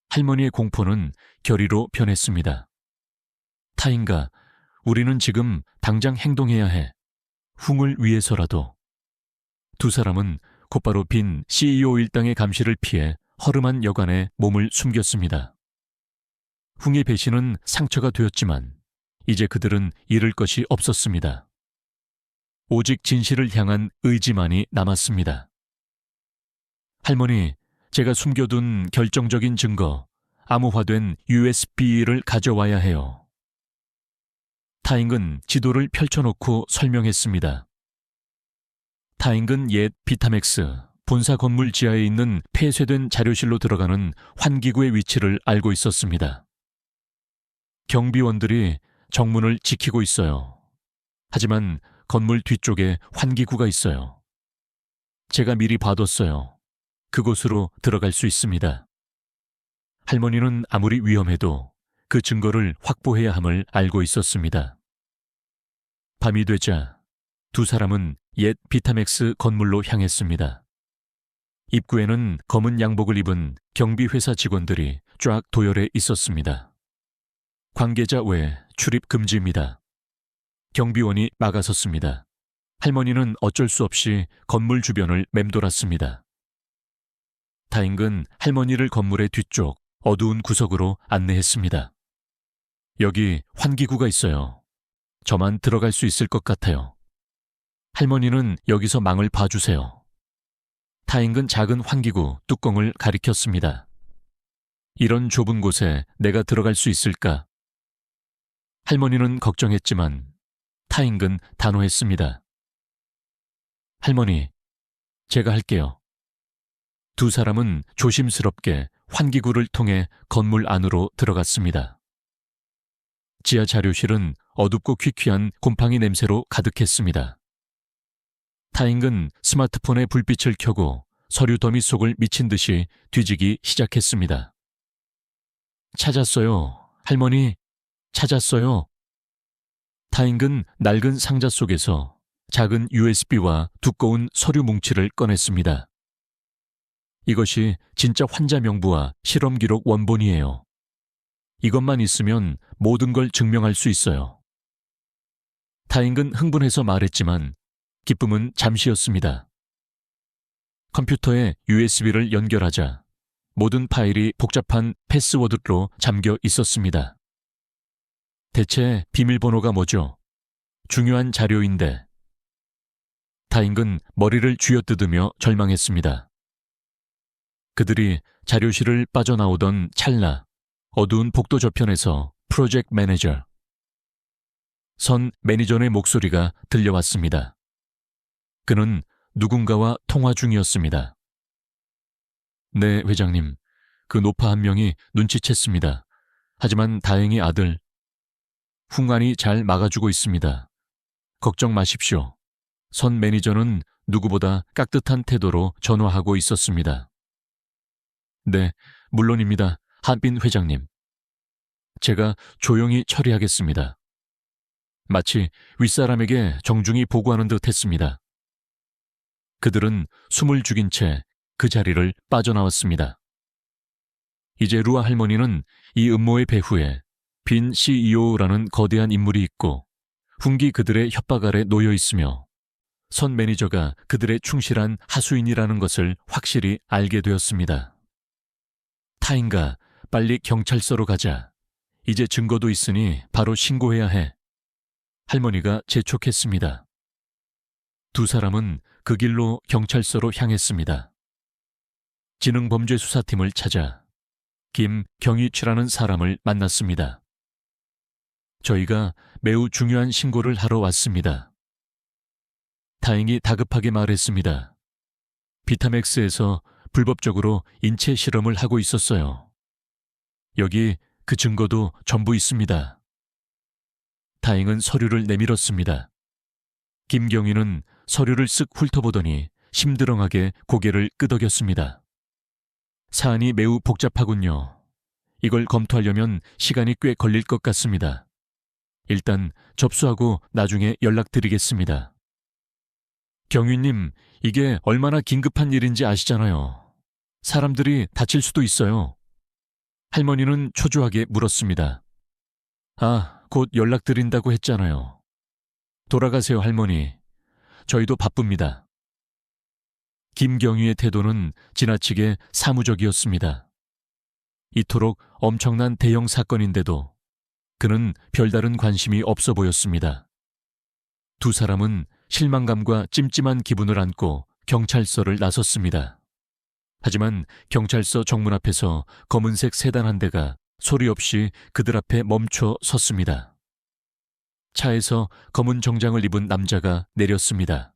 Speaker 1: 할머니의 공포는 결의로 변했습니다. 타인가, 우리는 지금 당장 행동해야 해. 흥을 위해서라도. 두 사람은 곧바로 빈 CEO 일당의 감시를 피해 허름한 여관에 몸을 숨겼습니다. 흥의 배신은 상처가 되었지만 이제 그들은 잃을 것이 없었습니다. 오직 진실을 향한 의지만이 남았습니다. 할머니, 제가 숨겨둔 결정적인 증거, 암호화된 USB를 가져와야 해요. 타잉은 지도를 펼쳐놓고 설명했습니다. 타잉은 옛 비타맥스 본사 건물 지하에 있는 폐쇄된 자료실로 들어가는 환기구의 위치를 알고 있었습니다. 경비원들이 정문을 지키고 있어요. 하지만 건물 뒤쪽에 환기구가 있어요. 제가 미리 봐뒀어요. 그곳으로 들어갈 수 있습니다. 할머니는 아무리 위험해도 그 증거를 확보해야 함을 알고 있었습니다. 밤이 되자 두 사람은 옛 비타맥스 건물로 향했습니다. 입구에는 검은 양복을 입은 경비회사 직원들이 쫙 도열해 있었습니다. 관계자 외 출입 금지입니다. 경비원이 막아섰습니다. 할머니는 어쩔 수 없이 건물 주변을 맴돌았습니다. 타잉은 할머니를 건물의 뒤쪽 어두운 구석으로 안내했습니다. 여기 환기구가 있어요. 저만 들어갈 수 있을 것 같아요. 할머니는 여기서 망을 봐주세요. 타잉은 작은 환기구 뚜껑을 가리켰습니다. 이런 좁은 곳에 내가 들어갈 수 있을까? 할머니는 걱정했지만 타잉은 단호했습니다. 할머니, 제가 할게요. 두 사람은 조심스럽게 환기구를 통해 건물 안으로 들어갔습니다. 지하 자료실은 어둡고 퀴퀴한 곰팡이 냄새로 가득했습니다. 타잉은 스마트폰의 불빛을 켜고 서류 더미 속을 미친 듯이 뒤지기 시작했습니다. 찾았어요. 할머니, 찾았어요. 타잉은 낡은 상자 속에서 작은 USB와 두꺼운 서류 뭉치를 꺼냈습니다. 이것이 진짜 환자 명부와 실험 기록 원본이에요. 이것만 있으면 모든 걸 증명할 수 있어요. 타인은 흥분해서 말했지만 기쁨은 잠시였습니다. 컴퓨터에 USB를 연결하자 모든 파일이 복잡한 패스워드로 잠겨 있었습니다. 대체 비밀번호가 뭐죠? 중요한 자료인데. 타인은 머리를 쥐어뜯으며 절망했습니다. 그들이 자료실을 빠져나오던 찰나 어두운 복도 저편에서 프로젝트 매니저, 선 매니저의 목소리가 들려왔습니다. 그는 누군가와 통화 중이었습니다. 네, 회장님. 그 노파 한 명이 눈치챘습니다. 하지만 다행히 아들, 훈관이 잘 막아주고 있습니다. 걱정 마십시오. 선 매니저는 누구보다 깍듯한 태도로 전화하고 있었습니다. 네, 물론입니다. 한빈 회장님. 제가 조용히 처리하겠습니다. 마치 윗사람에게 정중히 보고하는 듯 했습니다. 그들은 숨을 죽인 채 그 자리를 빠져나왔습니다. 이제 루아 할머니는 이 음모의 배후에 빈 CEO라는 거대한 인물이 있고 훈기 그들의 협박 아래 놓여 있으며 선 매니저가 그들의 충실한 하수인이라는 것을 확실히 알게 되었습니다. 타인가, 빨리 경찰서로 가자. 이제 증거도 있으니 바로 신고해야 해. 할머니가 재촉했습니다. 두 사람은 그 길로 경찰서로 향했습니다. 지능범죄수사팀을 찾아 김경희치라는 사람을 만났습니다. 저희가 매우 중요한 신고를 하러 왔습니다. 다행히 다급하게 말했습니다. 비타맥스에서 불법적으로 인체 실험을 하고 있었어요. 여기 그 증거도 전부 있습니다. 다행은 서류를 내밀었습니다. 김경희는 서류를 쓱 훑어보더니 심드렁하게 고개를 끄덕였습니다. 사안이 매우 복잡하군요. 이걸 검토하려면 시간이 꽤 걸릴 것 같습니다. 일단 접수하고 나중에 연락드리겠습니다. 경위님, 이게 얼마나 긴급한 일인지 아시잖아요. 사람들이 다칠 수도 있어요. 할머니는 초조하게 물었습니다. 아, 곧 연락드린다고 했잖아요. 돌아가세요, 할머니. 저희도 바쁩니다. 김경희의 태도는 지나치게 사무적이었습니다. 이토록 엄청난 대형 사건인데도 그는 별다른 관심이 없어 보였습니다. 두 사람은 실망감과 찜찜한 기분을 안고 경찰서를 나섰습니다. 하지만 경찰서 정문 앞에서 검은색 세단 한 대가 소리 없이 그들 앞에 멈춰 섰습니다. 차에서 검은 정장을 입은 남자가 내렸습니다.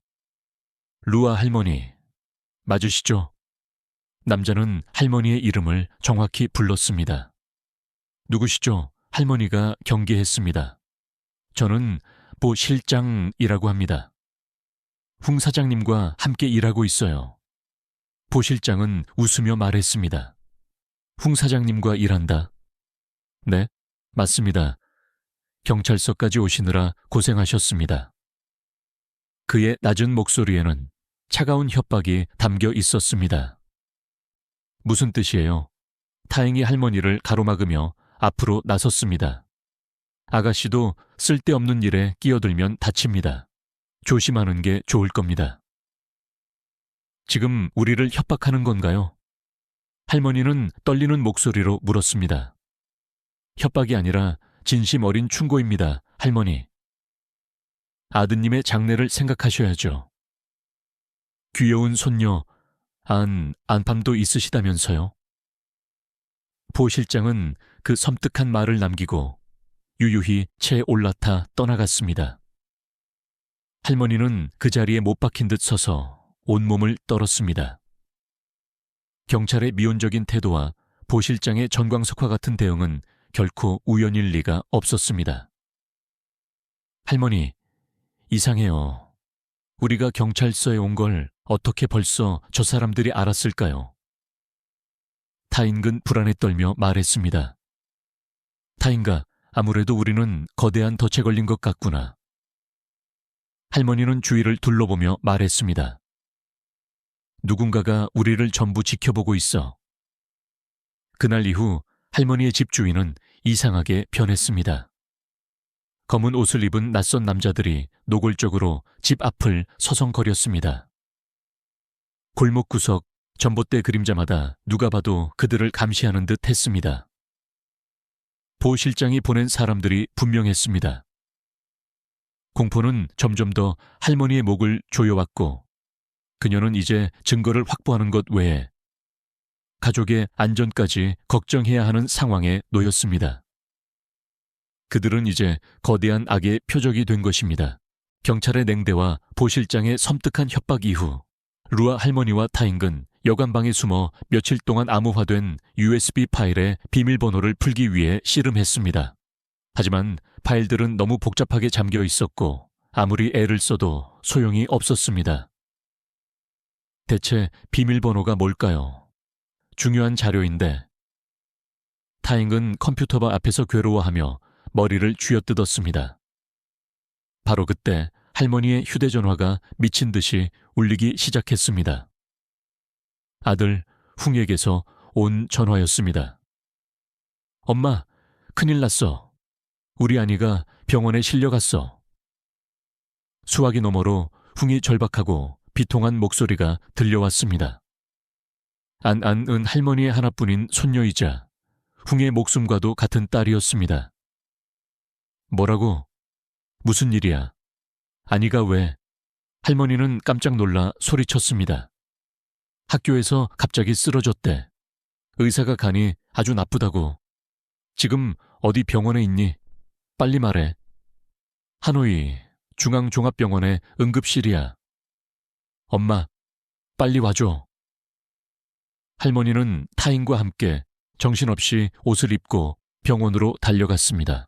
Speaker 1: 루아 할머니, 맞으시죠? 남자는 할머니의 이름을 정확히 불렀습니다. 누구시죠? 할머니가 경계했습니다. 저는 보 실장이라고 합니다. 훈 사장님과 함께 일하고 있어요. 보 실장은 웃으며 말했습니다. 훈 사장님과 일한다? 네, 맞습니다. 경찰서까지 오시느라 고생하셨습니다. 그의 낮은 목소리에는 차가운 협박이 담겨 있었습니다. 무슨 뜻이에요? 다행히 할머니를 가로막으며 앞으로 나섰습니다. 아가씨도 쓸데없는 일에 끼어들면 다칩니다. 조심하는 게 좋을 겁니다. 지금 우리를 협박하는 건가요? 할머니는 떨리는 목소리로 물었습니다. 협박이 아니라 진심 어린 충고입니다, 할머니. 아드님의 장래를 생각하셔야죠. 귀여운 손녀, 안밤도 있으시다면서요? 보 실장은 그 섬뜩한 말을 남기고 유유히 채에 올라타 떠나갔습니다. 할머니는 그 자리에 못 박힌 듯 서서 온몸을 떨었습니다. 경찰의 미온적인 태도와 보 실장의 전광석화 같은 대응은 결코 우연일 리가 없었습니다. 할머니, 이상해요. 우리가 경찰서에 온 걸 어떻게 벌써 저 사람들이 알았을까요? 타인근 불안에 떨며 말했습니다. 타인가, 아무래도 우리는 거대한 덫에 걸린 것 같구나. 할머니는 주위를 둘러보며 말했습니다. 누군가가 우리를 전부 지켜보고 있어. 그날 이후 할머니의 집 주위는 이상하게 변했습니다. 검은 옷을 입은 낯선 남자들이 노골적으로 집 앞을 서성거렸습니다. 골목 구석, 전봇대 그림자마다 누가 봐도 그들을 감시하는 듯 했습니다. 보 실장이 보낸 사람들이 분명했습니다. 공포는 점점 더 할머니의 목을 조여왔고 그녀는 이제 증거를 확보하는 것 외에 가족의 안전까지 걱정해야 하는 상황에 놓였습니다. 그들은 이제 거대한 악의 표적이 된 것입니다. 경찰의 냉대와 보 실장의 섬뜩한 협박 이후 루아 할머니와 타잉은 여관방에 숨어 며칠 동안 암호화된 USB 파일의 비밀번호를 풀기 위해 씨름했습니다. 하지만 파일들은 너무 복잡하게 잠겨 있었고 아무리 애를 써도 소용이 없었습니다. 대체 비밀번호가 뭘까요? 중요한 자료인데. 타잉은 컴퓨터바 앞에서 괴로워하며 머리를 쥐어뜯었습니다. 바로 그때 할머니의 휴대전화가 미친 듯이 울리기 시작했습니다. 아들 훙에게서 온 전화였습니다. 엄마, 큰일 났어. 우리 아니가 병원에 실려갔어. 수화기 너머로 훙이 절박하고 비통한 목소리가 들려왔습니다. 안은 할머니의 하나뿐인 손녀이자 훙의 목숨과도 같은 딸이었습니다. 뭐라고? 무슨 일이야? 아니가 왜? 할머니는 깜짝 놀라 소리쳤습니다. 학교에서 갑자기 쓰러졌대. 의사가 가니 아주 나쁘다고. 지금 어디 병원에 있니? 빨리 말해. 하노이 중앙종합병원의 응급실이야. 엄마, 빨리 와줘. 할머니는 타인과 함께 정신없이 옷을 입고 병원으로 달려갔습니다.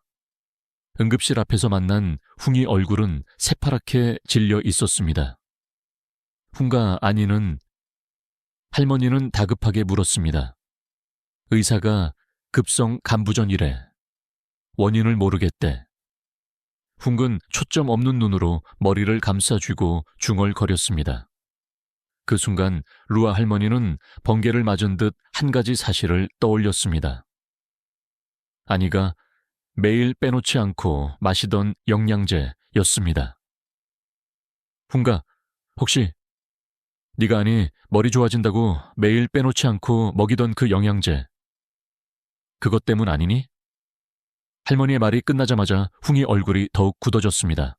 Speaker 1: 응급실 앞에서 만난 훙이 얼굴은 새파랗게 질려 있었습니다. 훙과 아니는 할머니는 다급하게 물었습니다. 의사가 급성 간부전이래. 원인을 모르겠대. 훙은 초점 없는 눈으로 머리를 감싸쥐고 중얼거렸습니다. 그 순간 루아 할머니는 번개를 맞은 듯 한 가지 사실을 떠올렸습니다. 아니가 매일 빼놓지 않고 마시던 영양제였습니다. 훙아, 혹시 네가 아니 머리 좋아진다고 매일 빼놓지 않고 먹이던 그 영양제 그것 때문 아니니? 할머니의 말이 끝나자마자 훙이 얼굴이 더욱 굳어졌습니다.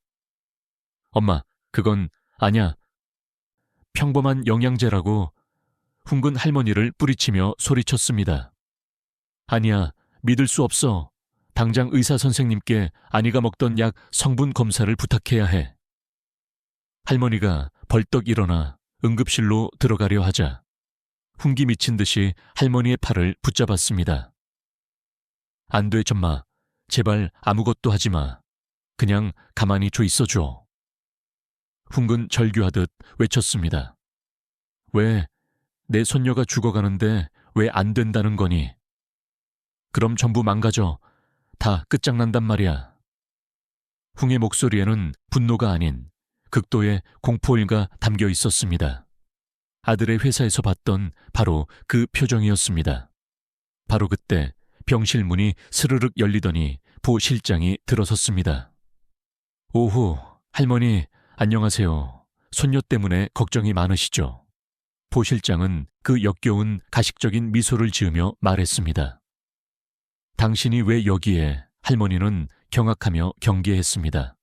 Speaker 1: 엄마, 그건 아니야. 평범한 영양제라고. 훙은 할머니를 뿌리치며 소리쳤습니다. 아니야, 믿을 수 없어. 당장 의사 선생님께 아니가 먹던 약 성분 검사를 부탁해야 해. 할머니가 벌떡 일어나 응급실로 들어가려 하자 훙이 미친 듯이 할머니의 팔을 붙잡았습니다. 안 돼, 전마. 제발 아무것도 하지 마. 그냥 가만히 있어줘. 훙은 절규하듯 외쳤습니다. 왜? 내 손녀가 죽어가는데 왜 안 된다는 거니? 그럼 전부 망가져. 다 끝장난단 말이야. 훙의 목소리에는 분노가 아닌 극도의 공포일가 담겨 있었습니다. 아들의 회사에서 봤던 바로 그 표정이었습니다. 바로 그때 병실 문이 스르륵 열리더니 보 실장이 들어섰습니다. 오후, 할머니, 안녕하세요. 손녀 때문에 걱정이 많으시죠? 보 실장은 그 역겨운 가식적인 미소를 지으며 말했습니다. 당신이 왜 여기에? 할머니는 경악하며 경계했습니다.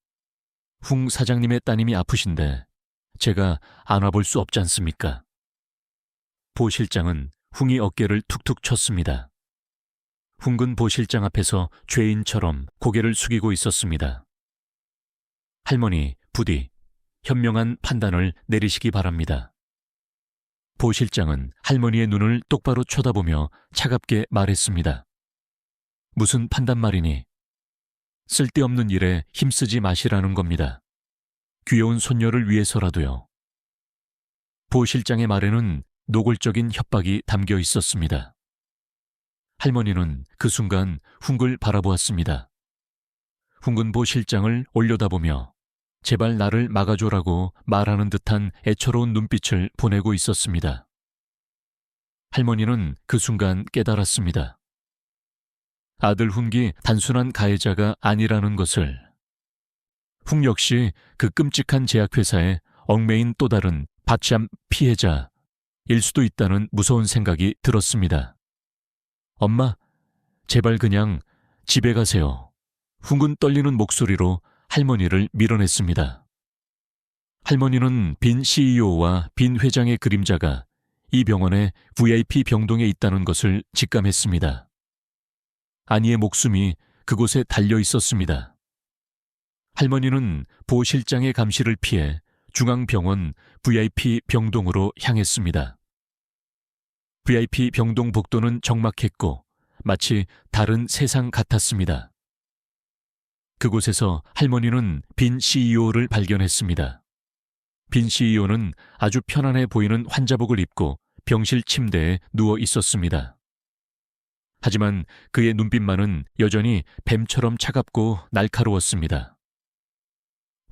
Speaker 1: 훙 사장님의 따님이 아프신데 제가 안아볼 수 없지 않습니까? 보 실장은 훙이 어깨를 툭툭 쳤습니다. 훙은 보 실장 앞에서 죄인처럼 고개를 숙이고 있었습니다. 할머니, 부디 현명한 판단을 내리시기 바랍니다. 보 실장은 할머니의 눈을 똑바로 쳐다보며 차갑게 말했습니다. 무슨 판단 말이니? 쓸데없는 일에 힘쓰지 마시라는 겁니다. 귀여운 손녀를 위해서라도요. 보 실장의 말에는 노골적인 협박이 담겨 있었습니다. 할머니는 그 순간 훙을 바라보았습니다. 훙은 보 실장을 올려다보며 제발 나를 막아줘라고 말하는 듯한 애처로운 눈빛을 보내고 있었습니다. 할머니는 그 순간 깨달았습니다. 아들 훈기 단순한 가해자가 아니라는 것을. 훈 역시 그 끔찍한 제약회사에 얽매인 또 다른 박샴 피해자일 수도 있다는 무서운 생각이 들었습니다. 엄마, 제발 그냥 집에 가세요. 훈은 떨리는 목소리로 할머니를 밀어냈습니다. 할머니는 빈 CEO와 빈 회장의 그림자가 이 병원의 VIP 병동에 있다는 것을 직감했습니다. 아니의 목숨이 그곳에 달려 있었습니다. 할머니는 보 실장의 감시를 피해 중앙병원 VIP 병동으로 향했습니다. VIP 병동 복도는 적막했고 마치 다른 세상 같았습니다. 그곳에서 할머니는 빈 CEO를 발견했습니다. 빈 CEO는 아주 편안해 보이는 환자복을 입고 병실 침대에 누워 있었습니다. 하지만 그의 눈빛만은 여전히 뱀처럼 차갑고 날카로웠습니다.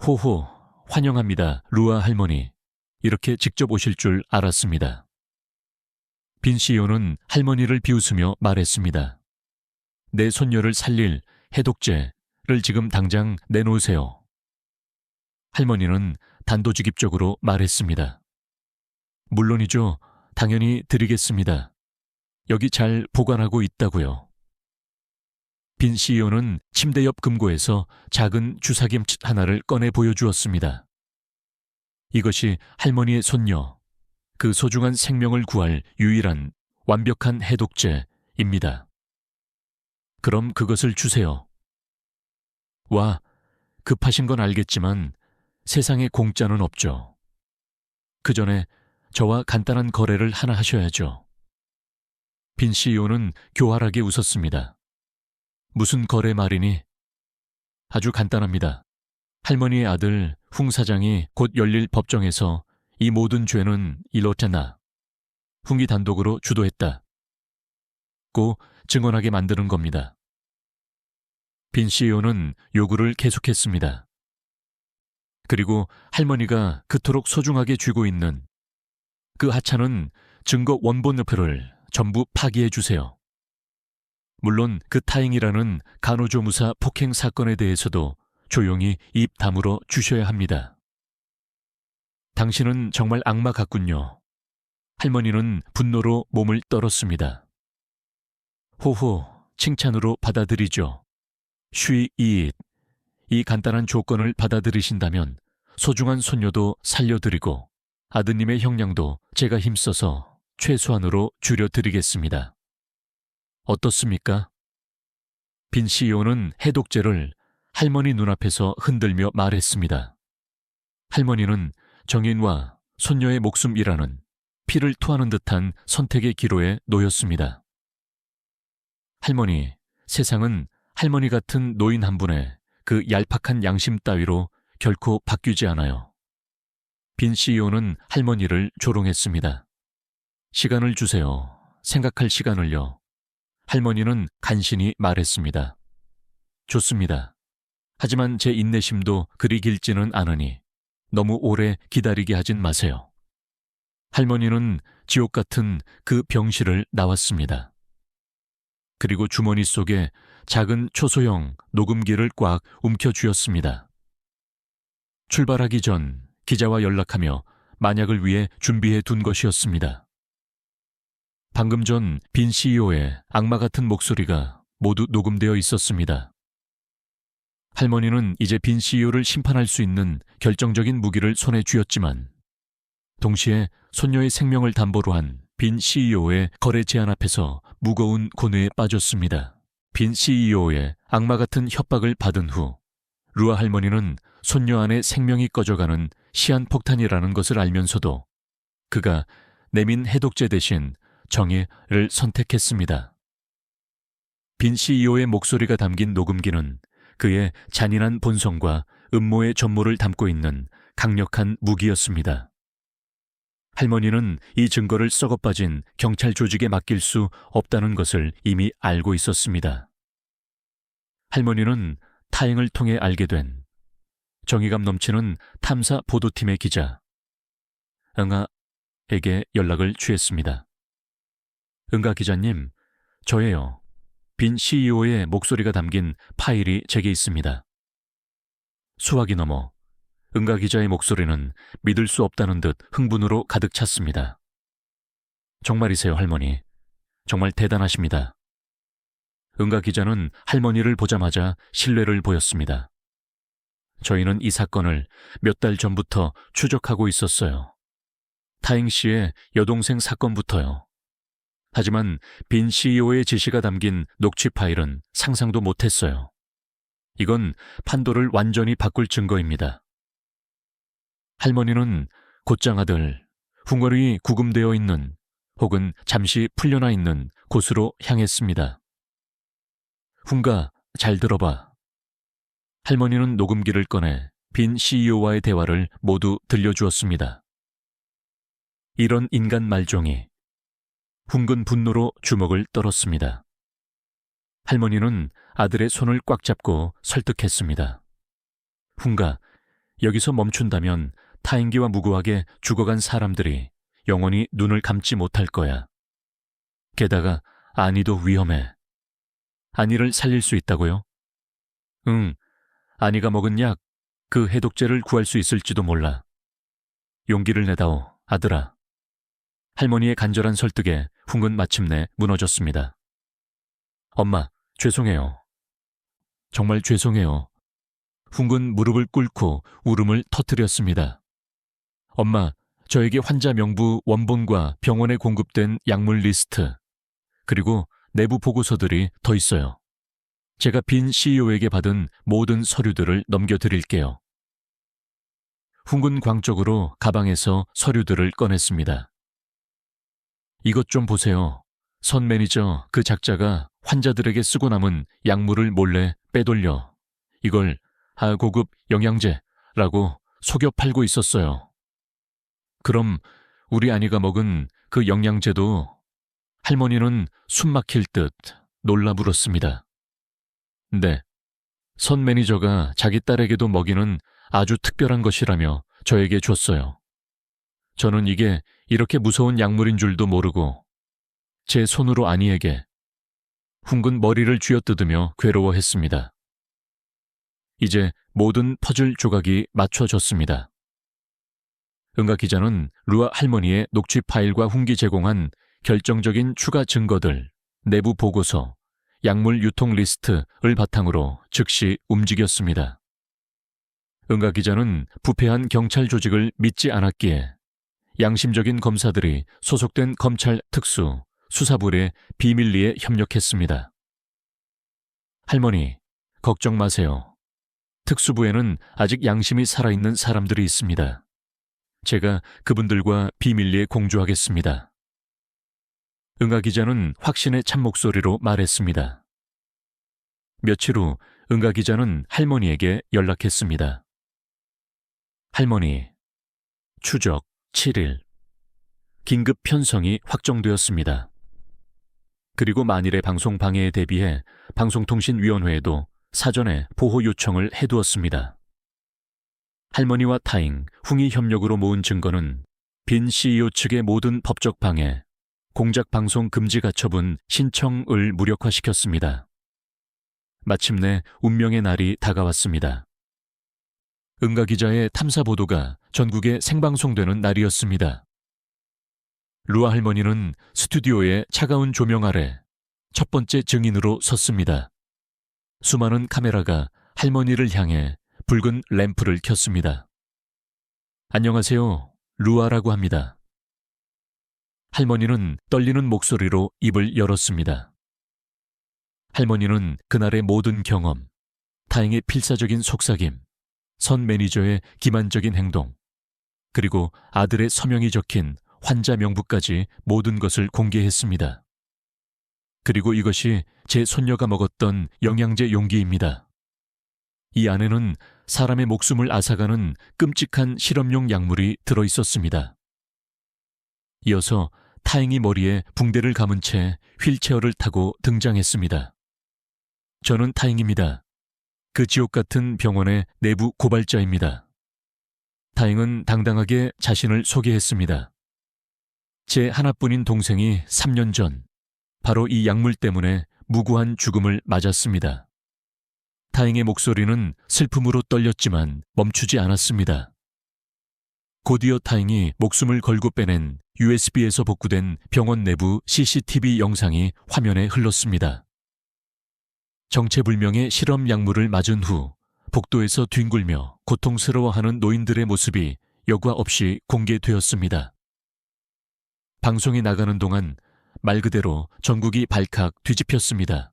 Speaker 1: 호호, 환영합니다, 루아 할머니. 이렇게 직접 오실 줄 알았습니다. 빈 CEO는 할머니를 비웃으며 말했습니다. 내 손녀를 살릴 해독제를 지금 당장 내놓으세요. 할머니는 단도직입적으로 말했습니다. 물론이죠. 당연히 드리겠습니다. 여기 잘 보관하고 있다고요. 빈 CEO는 침대 옆 금고에서 작은 주사김치 하나를 꺼내 보여주었습니다. 이것이 할머니의 손녀, 그 소중한 생명을 구할 유일한 완벽한 해독제입니다. 그럼 그것을 주세요. 와, 급하신 건 알겠지만 세상에 공짜는 없죠. 그 전에 저와 간단한 거래를 하나 하셔야죠. 빈 CEO는 교활하게 웃었습니다. 무슨 거래 말이니? 아주 간단합니다. 할머니의 아들 훈 사장이 곧 열릴 법정에서 이 모든 죄는 이렇잖아. 훈이 단독으로 주도했다. 고 증언하게 만드는 겁니다. 빈 CEO는 요구를 계속했습니다. 그리고 할머니가 그토록 소중하게 쥐고 있는 그 하찮은 증거 원본표를 전부 파기해 주세요. 물론 그 타잉이라는 간호조무사 폭행 사건에 대해서도 조용히 입 다물어 주셔야 합니다. 당신은 정말 악마 같군요. 할머니는 분노로 몸을 떨었습니다. 호호, 칭찬으로 받아들이죠. 쉬 잇. 이 간단한 조건을 받아들이신다면 소중한 손녀도 살려드리고 아드님의 형량도 제가 힘써서 최소한으로 줄여드리겠습니다. 어떻습니까? 빈 CEO는 해독제를 할머니 눈앞에서 흔들며 말했습니다. 할머니는 정인과 손녀의 목숨이라는 피를 토하는 듯한 선택의 기로에 놓였습니다. 할머니, 세상은 할머니 같은 노인 한 분의 그 얄팍한 양심 따위로 결코 바뀌지 않아요. 빈 CEO는 할머니를 조롱했습니다. 시간을 주세요. 생각할 시간을요. 할머니는 간신히 말했습니다. 좋습니다. 하지만 제 인내심도 그리 길지는 않으니 너무 오래 기다리게 하진 마세요. 할머니는 지옥 같은 그 병실을 나왔습니다. 그리고 주머니 속에 작은 초소형 녹음기를 꽉 움켜쥐었습니다. 출발하기 전 기자와 연락하며 만약을 위해 준비해 둔 것이었습니다. 방금 전 빈 CEO의 악마 같은 목소리가 모두 녹음되어 있었습니다. 할머니는 이제 빈 CEO를 심판할 수 있는 결정적인 무기를 손에 쥐었지만 동시에 손녀의 생명을 담보로 한 빈 CEO의 거래 제안 앞에서 무거운 고뇌에 빠졌습니다. 빈 CEO의 악마 같은 협박을 받은 후 루아 할머니는 손녀 안의 생명이 꺼져가는 시한폭탄이라는 것을 알면서도 그가 내민 해독제 대신 정의를 선택했습니다. 빈 CEO의 목소리가 담긴 녹음기는 그의 잔인한 본성과 음모의 전모를 담고 있는 강력한 무기였습니다. 할머니는 이 증거를 썩어빠진 경찰 조직에 맡길 수 없다는 것을 이미 알고 있었습니다. 할머니는 타행을 통해 알게 된 정의감 넘치는 탐사 보도팀의 기자 응아에게 연락을 취했습니다. 응가 기자님, 저예요. 빈 CEO의 목소리가 담긴 파일이 제게 있습니다. 수화기 너머 은가 기자의 목소리는 믿을 수 없다는 듯 흥분으로 가득 찼습니다. 정말이세요, 할머니. 정말 대단하십니다. 은가 기자는 할머니를 보자마자 신뢰를 보였습니다. 저희는 이 사건을 몇 달 전부터 추적하고 있었어요. 타잉 씨의 여동생 사건부터요. 하지만 빈 CEO의 지시가 담긴 녹취 파일은 상상도 못했어요. 이건 판도를 완전히 바꿀 증거입니다. 할머니는 곧장 아들, 흉얼이 구금되어 있는 혹은 잠시 풀려나 있는 곳으로 향했습니다. 훈가, 잘 들어봐. 할머니는 녹음기를 꺼내 빈 CEO와의 대화를 모두 들려주었습니다. 이런 인간 말종이. 훈근 분노로 주먹을 떨었습니다. 할머니는 아들의 손을 꽉 잡고 설득했습니다. 훈가, 여기서 멈춘다면 타인기와 무고하게 죽어간 사람들이 영원히 눈을 감지 못할 거야. 게다가 아니도 위험해. 아니를 살릴 수 있다고요? 응, 아니가 먹은 약, 그 해독제를 구할 수 있을지도 몰라. 용기를 내다오, 아들아. 할머니의 간절한 설득에 훈근 마침내 무너졌습니다. 엄마, 죄송해요. 정말 죄송해요. 훈근 무릎을 꿇고 울음을 터뜨렸습니다. 엄마, 저에게 환자 명부 원본과 병원에 공급된 약물 리스트, 그리고 내부 보고서들이 더 있어요. 제가 빈 CEO에게 받은 모든 서류들을 넘겨드릴게요. 훈근 광적으로 가방에서 서류들을 꺼냈습니다. 이것 좀 보세요. 선 매니저 그 작자가 환자들에게 쓰고 남은 약물을 몰래 빼돌려 이걸 하고급 영양제라고 속여 팔고 있었어요. 그럼 우리 아니가 먹은 그 영양제도. 할머니는 숨 막힐 듯 놀라 물었습니다. 네, 선 매니저가 자기 딸에게도 먹이는 아주 특별한 것이라며 저에게 줬어요. 저는 이게 이렇게 무서운 약물인 줄도 모르고 제 손으로 아니에게. 훈근 머리를 쥐어뜯으며 괴로워했습니다. 이제 모든 퍼즐 조각이 맞춰졌습니다. 은가 기자는 루아 할머니의 녹취 파일과 훈기 제공한 결정적인 추가 증거들, 내부 보고서, 약물 유통 리스트를 바탕으로 즉시 움직였습니다. 은가 기자는 부패한 경찰 조직을 믿지 않았기에 양심적인 검사들이 소속된 검찰 특수, 수사부에 비밀리에 협력했습니다. 할머니, 걱정 마세요. 특수부에는 아직 양심이 살아있는 사람들이 있습니다. 제가 그분들과 비밀리에 공조하겠습니다. 은가 기자는 확신의 참목소리로 말했습니다. 며칠 후 은가 기자는 할머니에게 연락했습니다. 할머니, 추적 7일. 긴급 편성이 확정되었습니다. 그리고 만일의 방송 방해에 대비해 방송통신위원회에도 사전에 보호 요청을 해두었습니다. 할머니와 타잉, 흉이 협력으로 모은 증거는 빈 CEO 측의 모든 법적 방해, 공작 방송 금지 가처분 신청을 무력화시켰습니다. 마침내 운명의 날이 다가왔습니다. 은가 기자의 탐사 보도가 전국에 생방송되는 날이었습니다. 루아 할머니는 스튜디오의 차가운 조명 아래 첫 번째 증인으로 섰습니다. 수많은 카메라가 할머니를 향해 붉은 램프를 켰습니다. 안녕하세요, 루아라고 합니다. 할머니는 떨리는 목소리로 입을 열었습니다. 할머니는 그날의 모든 경험, 타잉의 필사적인 속삭임, 선 매니저의 기만적인 행동, 그리고 아들의 서명이 적힌 환자 명부까지 모든 것을 공개했습니다. 그리고 이것이 제 손녀가 먹었던 영양제 용기입니다. 이 안에는 사람의 목숨을 앗아가는 끔찍한 실험용 약물이 들어있었습니다. 이어서 타잉이 머리에 붕대를 감은 채 휠체어를 타고 등장했습니다. 저는 타잉입니다. 그 지옥 같은 병원의 내부 고발자입니다. 타잉은 당당하게 자신을 소개했습니다. 제 하나뿐인 동생이 3년 전 바로 이 약물 때문에 무고한 죽음을 맞았습니다. 타잉의 목소리는 슬픔으로 떨렸지만 멈추지 않았습니다. 곧이어 타잉이 목숨을 걸고 빼낸 USB에서 복구된 병원 내부 CCTV 영상이 화면에 흘렀습니다. 정체불명의 실험 약물을 맞은 후 복도에서 뒹굴며 고통스러워하는 노인들의 모습이 여과 없이 공개되었습니다. 방송이 나가는 동안 말 그대로 전국이 발칵 뒤집혔습니다.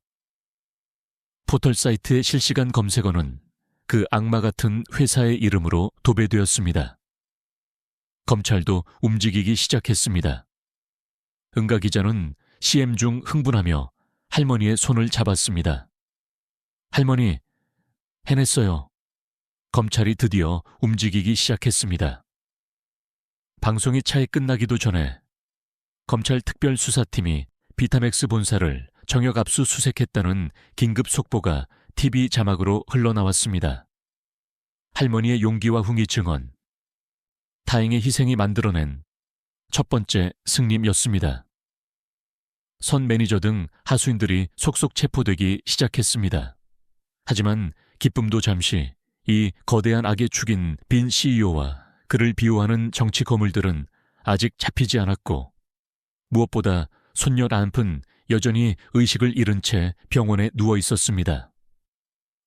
Speaker 1: 포털 사이트의 실시간 검색어는 그 악마 같은 회사의 이름으로 도배되었습니다. 검찰도 움직이기 시작했습니다. 은가 기자는 CM 중 흥분하며 할머니의 손을 잡았습니다. 할머니, 해냈어요. 검찰이 드디어 움직이기 시작했습니다. 방송이 차에 끝나기도 전에 검찰 특별수사팀이 비타맥스 본사를 정역 압수수색했다는 긴급 속보가 TV 자막으로 흘러나왔습니다. 할머니의 용기와 흥이 증언, 타잉의 희생이 만들어낸 첫 번째 승리였습니다. 선 매니저 등 하수인들이 속속 체포되기 시작했습니다. 하지만 기쁨도 잠시 이 거대한 악의 축인 빈 CEO와 그를 비호하는 정치 거물들은 아직 잡히지 않았고 무엇보다 손녀 람프는 여전히 의식을 잃은 채 병원에 누워 있었습니다.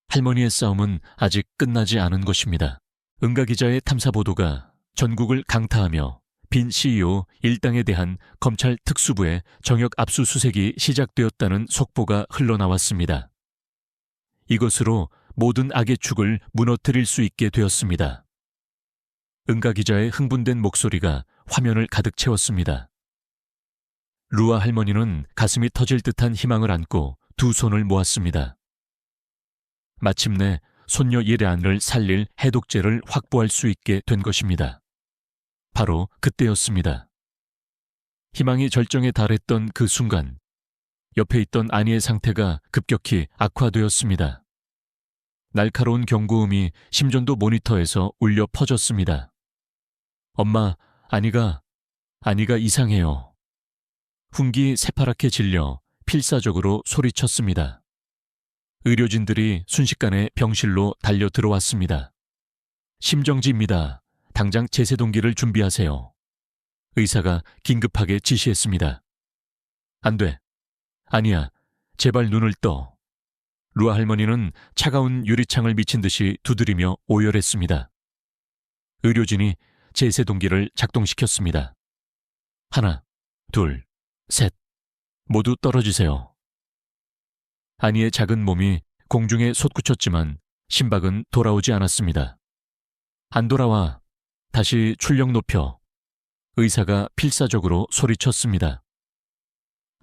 Speaker 1: 할머니의 싸움은 아직 끝나지 않은 것입니다. 은가 기자의 탐사 보도가 전국을 강타하며 빈 CEO 일당에 대한 검찰 특수부의 정역 압수수색이 시작되었다는 속보가 흘러나왔습니다. 이것으로 모든 악의 축을 무너뜨릴 수 있게 되었습니다. 은가 기자의 흥분된 목소리가 화면을 가득 채웠습니다. 루아 할머니는 가슴이 터질 듯한 희망을 안고 두 손을 모았습니다. 마침내 손녀 예레안을 살릴 해독제를 확보할 수 있게 된 것입니다. 바로 그때였습니다. 희망이 절정에 달했던 그 순간 옆에 있던 아니의 상태가 급격히 악화되었습니다. 날카로운 경고음이 심전도 모니터에서 울려 퍼졌습니다. 엄마, 아니가 이상해요. 훈기 새파랗게 질려 필사적으로 소리쳤습니다. 의료진들이 순식간에 병실로 달려 들어왔습니다. 심정지입니다. 당장 제세동기를 준비하세요. 의사가 긴급하게 지시했습니다. 안 돼. 아니야. 제발 눈을 떠. 루아 할머니는 차가운 유리창을 미친 듯이 두드리며 오열했습니다. 의료진이 제세동기를 작동시켰습니다. 하나, 둘, 셋. 모두 떨어지세요. 아니의 작은 몸이 공중에 솟구쳤지만 심박은 돌아오지 않았습니다. 안 돌아와. 다시 출력 높여. 의사가 필사적으로 소리쳤습니다.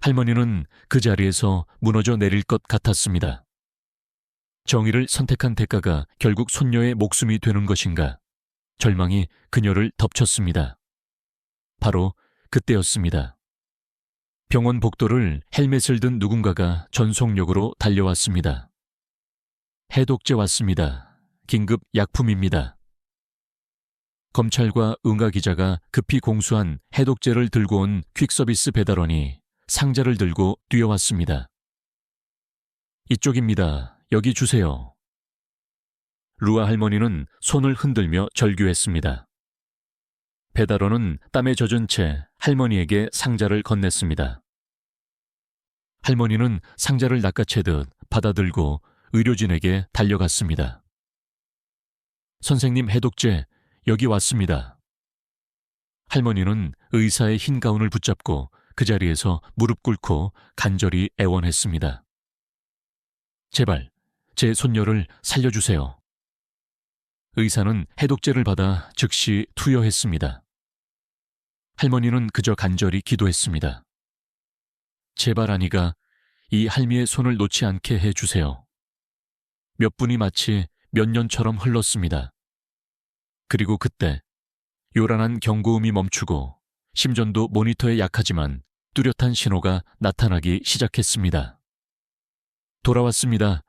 Speaker 1: 할머니는 그 자리에서 무너져 내릴 것 같았습니다. 정의를 선택한 대가가 결국 손녀의 목숨이 되는 것인가? 절망이 그녀를 덮쳤습니다. 바로 그때였습니다. 병원 복도를 헬멧을 든 누군가가 전속력으로 달려왔습니다. 해독제 왔습니다. 긴급 약품입니다. 검찰과 은가 기자가 급히 공수한 해독제를 들고 온 퀵서비스 배달원이 상자를 들고 뛰어왔습니다. 이쪽입니다. 여기 주세요. 루아 할머니는 손을 흔들며 절규했습니다. 배달원은 땀에 젖은 채 할머니에게 상자를 건넸습니다. 할머니는 상자를 낚아채듯 받아들고 의료진에게 달려갔습니다. 선생님, 해독제 여기 왔습니다. 할머니는 의사의 흰 가운을 붙잡고 그 자리에서 무릎 꿇고 간절히 애원했습니다. 제발 제 손녀를 살려주세요. 의사는 해독제를 받아 즉시 투여했습니다. 할머니는 그저 간절히 기도했습니다. 제발 아니가 이 할미의 손을 놓지 않게 해주세요. 몇 분이 마치 몇 년처럼 흘렀습니다. 그리고 그때 요란한 경고음이 멈추고 심전도 모니터에 약하지만 뚜렷한 신호가 나타나기 시작했습니다. 돌아왔습니다.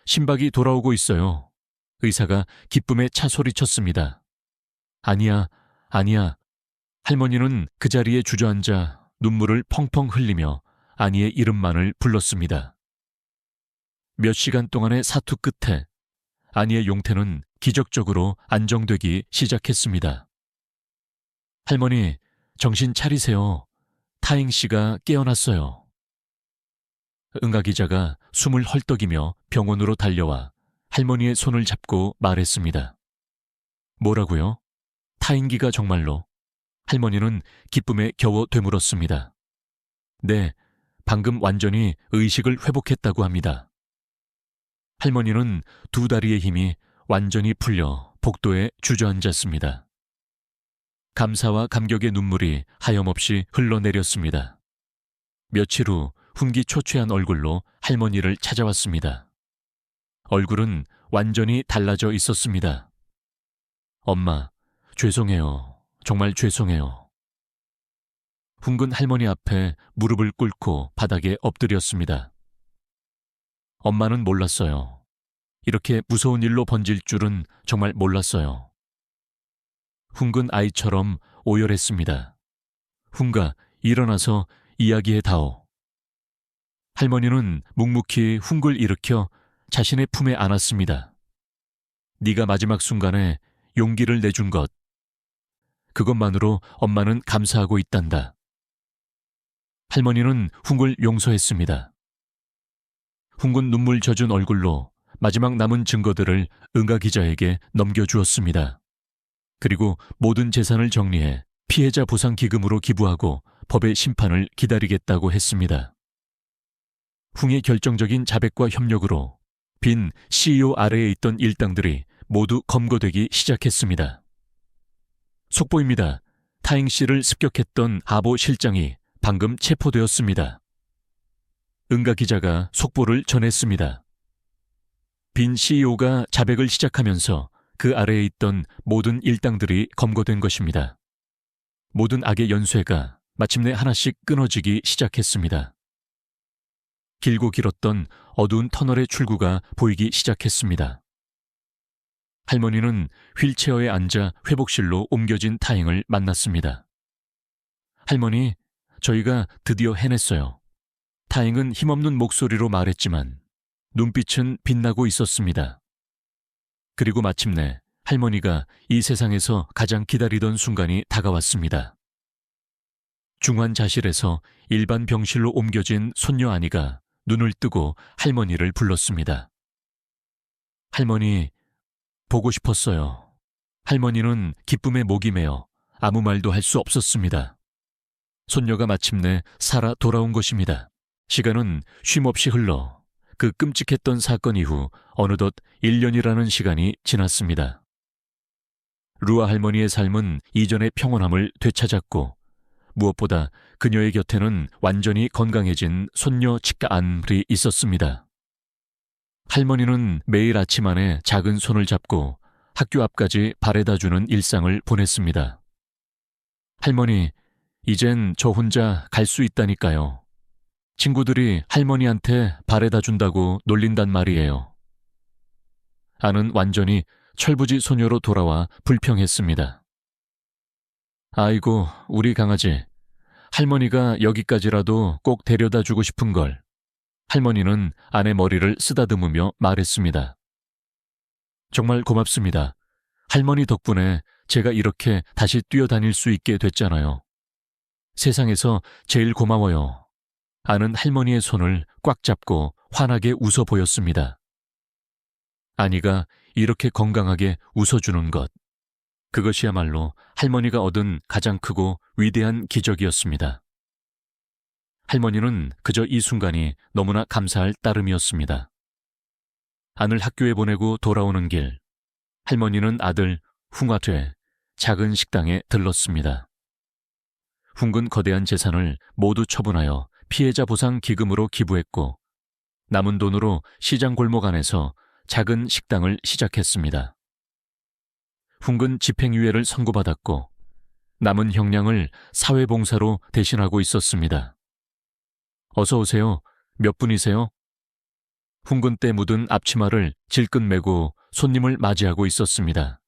Speaker 1: 심박이 돌아오고 있어요. 의사가 기쁨에 차 소리쳤습니다. 아니야. 할머니는 그 자리에 주저앉아 눈물을 펑펑 흘리며 아니의 이름만을 불렀습니다. 몇 시간 동안의 사투 끝에 아니의 용태는 기적적으로 안정되기 시작했습니다. 할머니, 정신 차리세요. 타잉 씨가 깨어났어요. 응가 기자가 숨을 헐떡이며 병원으로 달려와 할머니의 손을 잡고 말했습니다. 뭐라고요? 타인기가 정말로? 할머니는 기쁨에 겨워 되물었습니다. 네, 방금 완전히 의식을 회복했다고 합니다. 할머니는 두 다리의 힘이 완전히 풀려 복도에 주저앉았습니다. 감사와 감격의 눈물이 하염없이 흘러내렸습니다. 며칠 후 훈기초췌한 얼굴로 할머니를 찾아왔습니다. 얼굴은 완전히 달라져 있었습니다. 엄마, 죄송해요. 정말 죄송해요. 훈근 할머니 앞에 무릎을 꿇고 바닥에 엎드렸습니다. 엄마는 몰랐어요. 이렇게 무서운 일로 번질 줄은 정말 몰랐어요. 훈근 아이처럼 오열했습니다. 훈가, 일어나서 이야기해 다오. 할머니는 묵묵히 훈글 일으켜 자신의 품에 안았습니다. 네가 마지막 순간에 용기를 내준 것, 그것만으로 엄마는 감사하고 있단다. 할머니는 훈글 용서했습니다. 훈근 눈물 젖은 얼굴로 마지막 남은 증거들을 응가 기자에게 넘겨주었습니다. 그리고 모든 재산을 정리해 피해자 보상 기금으로 기부하고 법의 심판을 기다리겠다고 했습니다. 훈의 결정적인 자백과 협력으로 빈 CEO 아래에 있던 일당들이 모두 검거되기 시작했습니다. 속보입니다. 타잉 씨를 습격했던 하보 실장이 방금 체포되었습니다. 응가 기자가 속보를 전했습니다. 빈 CEO가 자백을 시작하면서 그 아래에 있던 모든 일당들이 검거된 것입니다. 모든 악의 연쇄가 마침내 하나씩 끊어지기 시작했습니다. 길고 길었던 어두운 터널의 출구가 보이기 시작했습니다. 할머니는 휠체어에 앉아 회복실로 옮겨진 타잉을 만났습니다. 할머니, 저희가 드디어 해냈어요. 타잉은 힘없는 목소리로 말했지만 눈빛은 빛나고 있었습니다. 그리고 마침내 할머니가 이 세상에서 가장 기다리던 순간이 다가왔습니다. 중환자실에서 일반 병실로 옮겨진 손녀 아니가 눈을 뜨고 할머니를 불렀습니다. 할머니, 보고 싶었어요. 할머니는 기쁨에 목이 메어 아무 말도 할 수 없었습니다. 손녀가 마침내 살아 돌아온 것입니다. 시간은 쉼없이 흘러 그 끔찍했던 사건 이후 어느덧 1년이라는 시간이 지났습니다. 루아 할머니의 삶은 이전의 평온함을 되찾았고 무엇보다 그녀의 곁에는 완전히 건강해진 손녀 치카 안물이 있었습니다. 할머니는 매일 아침 안에 작은 손을 잡고 학교 앞까지 바래다주는 일상을 보냈습니다. 할머니, 이젠 저 혼자 갈 수 있다니까요. 친구들이 할머니한테 바래다준다고 놀린단 말이에요. 아는 완전히 철부지 소녀로 돌아와 불평했습니다. 아이고, 우리 강아지. 할머니가 여기까지라도 꼭 데려다 주고 싶은 걸. 할머니는 아내 머리를 쓰다듬으며 말했습니다. 정말 고맙습니다. 할머니 덕분에 제가 이렇게 다시 뛰어다닐 수 있게 됐잖아요. 세상에서 제일 고마워요. 아는 할머니의 손을 꽉 잡고 환하게 웃어 보였습니다. 아니가 이렇게 건강하게 웃어주는 것. 그것이야말로 할머니가 얻은 가장 크고 위대한 기적이었습니다. 할머니는 그저 이 순간이 너무나 감사할 따름이었습니다. 안을 학교에 보내고 돌아오는 길, 할머니는 아들 훈아되 작은 식당에 들렀습니다. 훈근 거대한 재산을 모두 처분하여 피해자 보상 기금으로 기부했고 남은 돈으로 시장 골목 안에서 작은 식당을 시작했습니다. 훈근 집행유예를 선고받았고 남은 형량을 사회봉사로 대신하고 있었습니다. 어서 오세요. 몇 분이세요? 훈근 때 묻은 앞치마를 질끈 메고 손님을 맞이하고 있었습니다.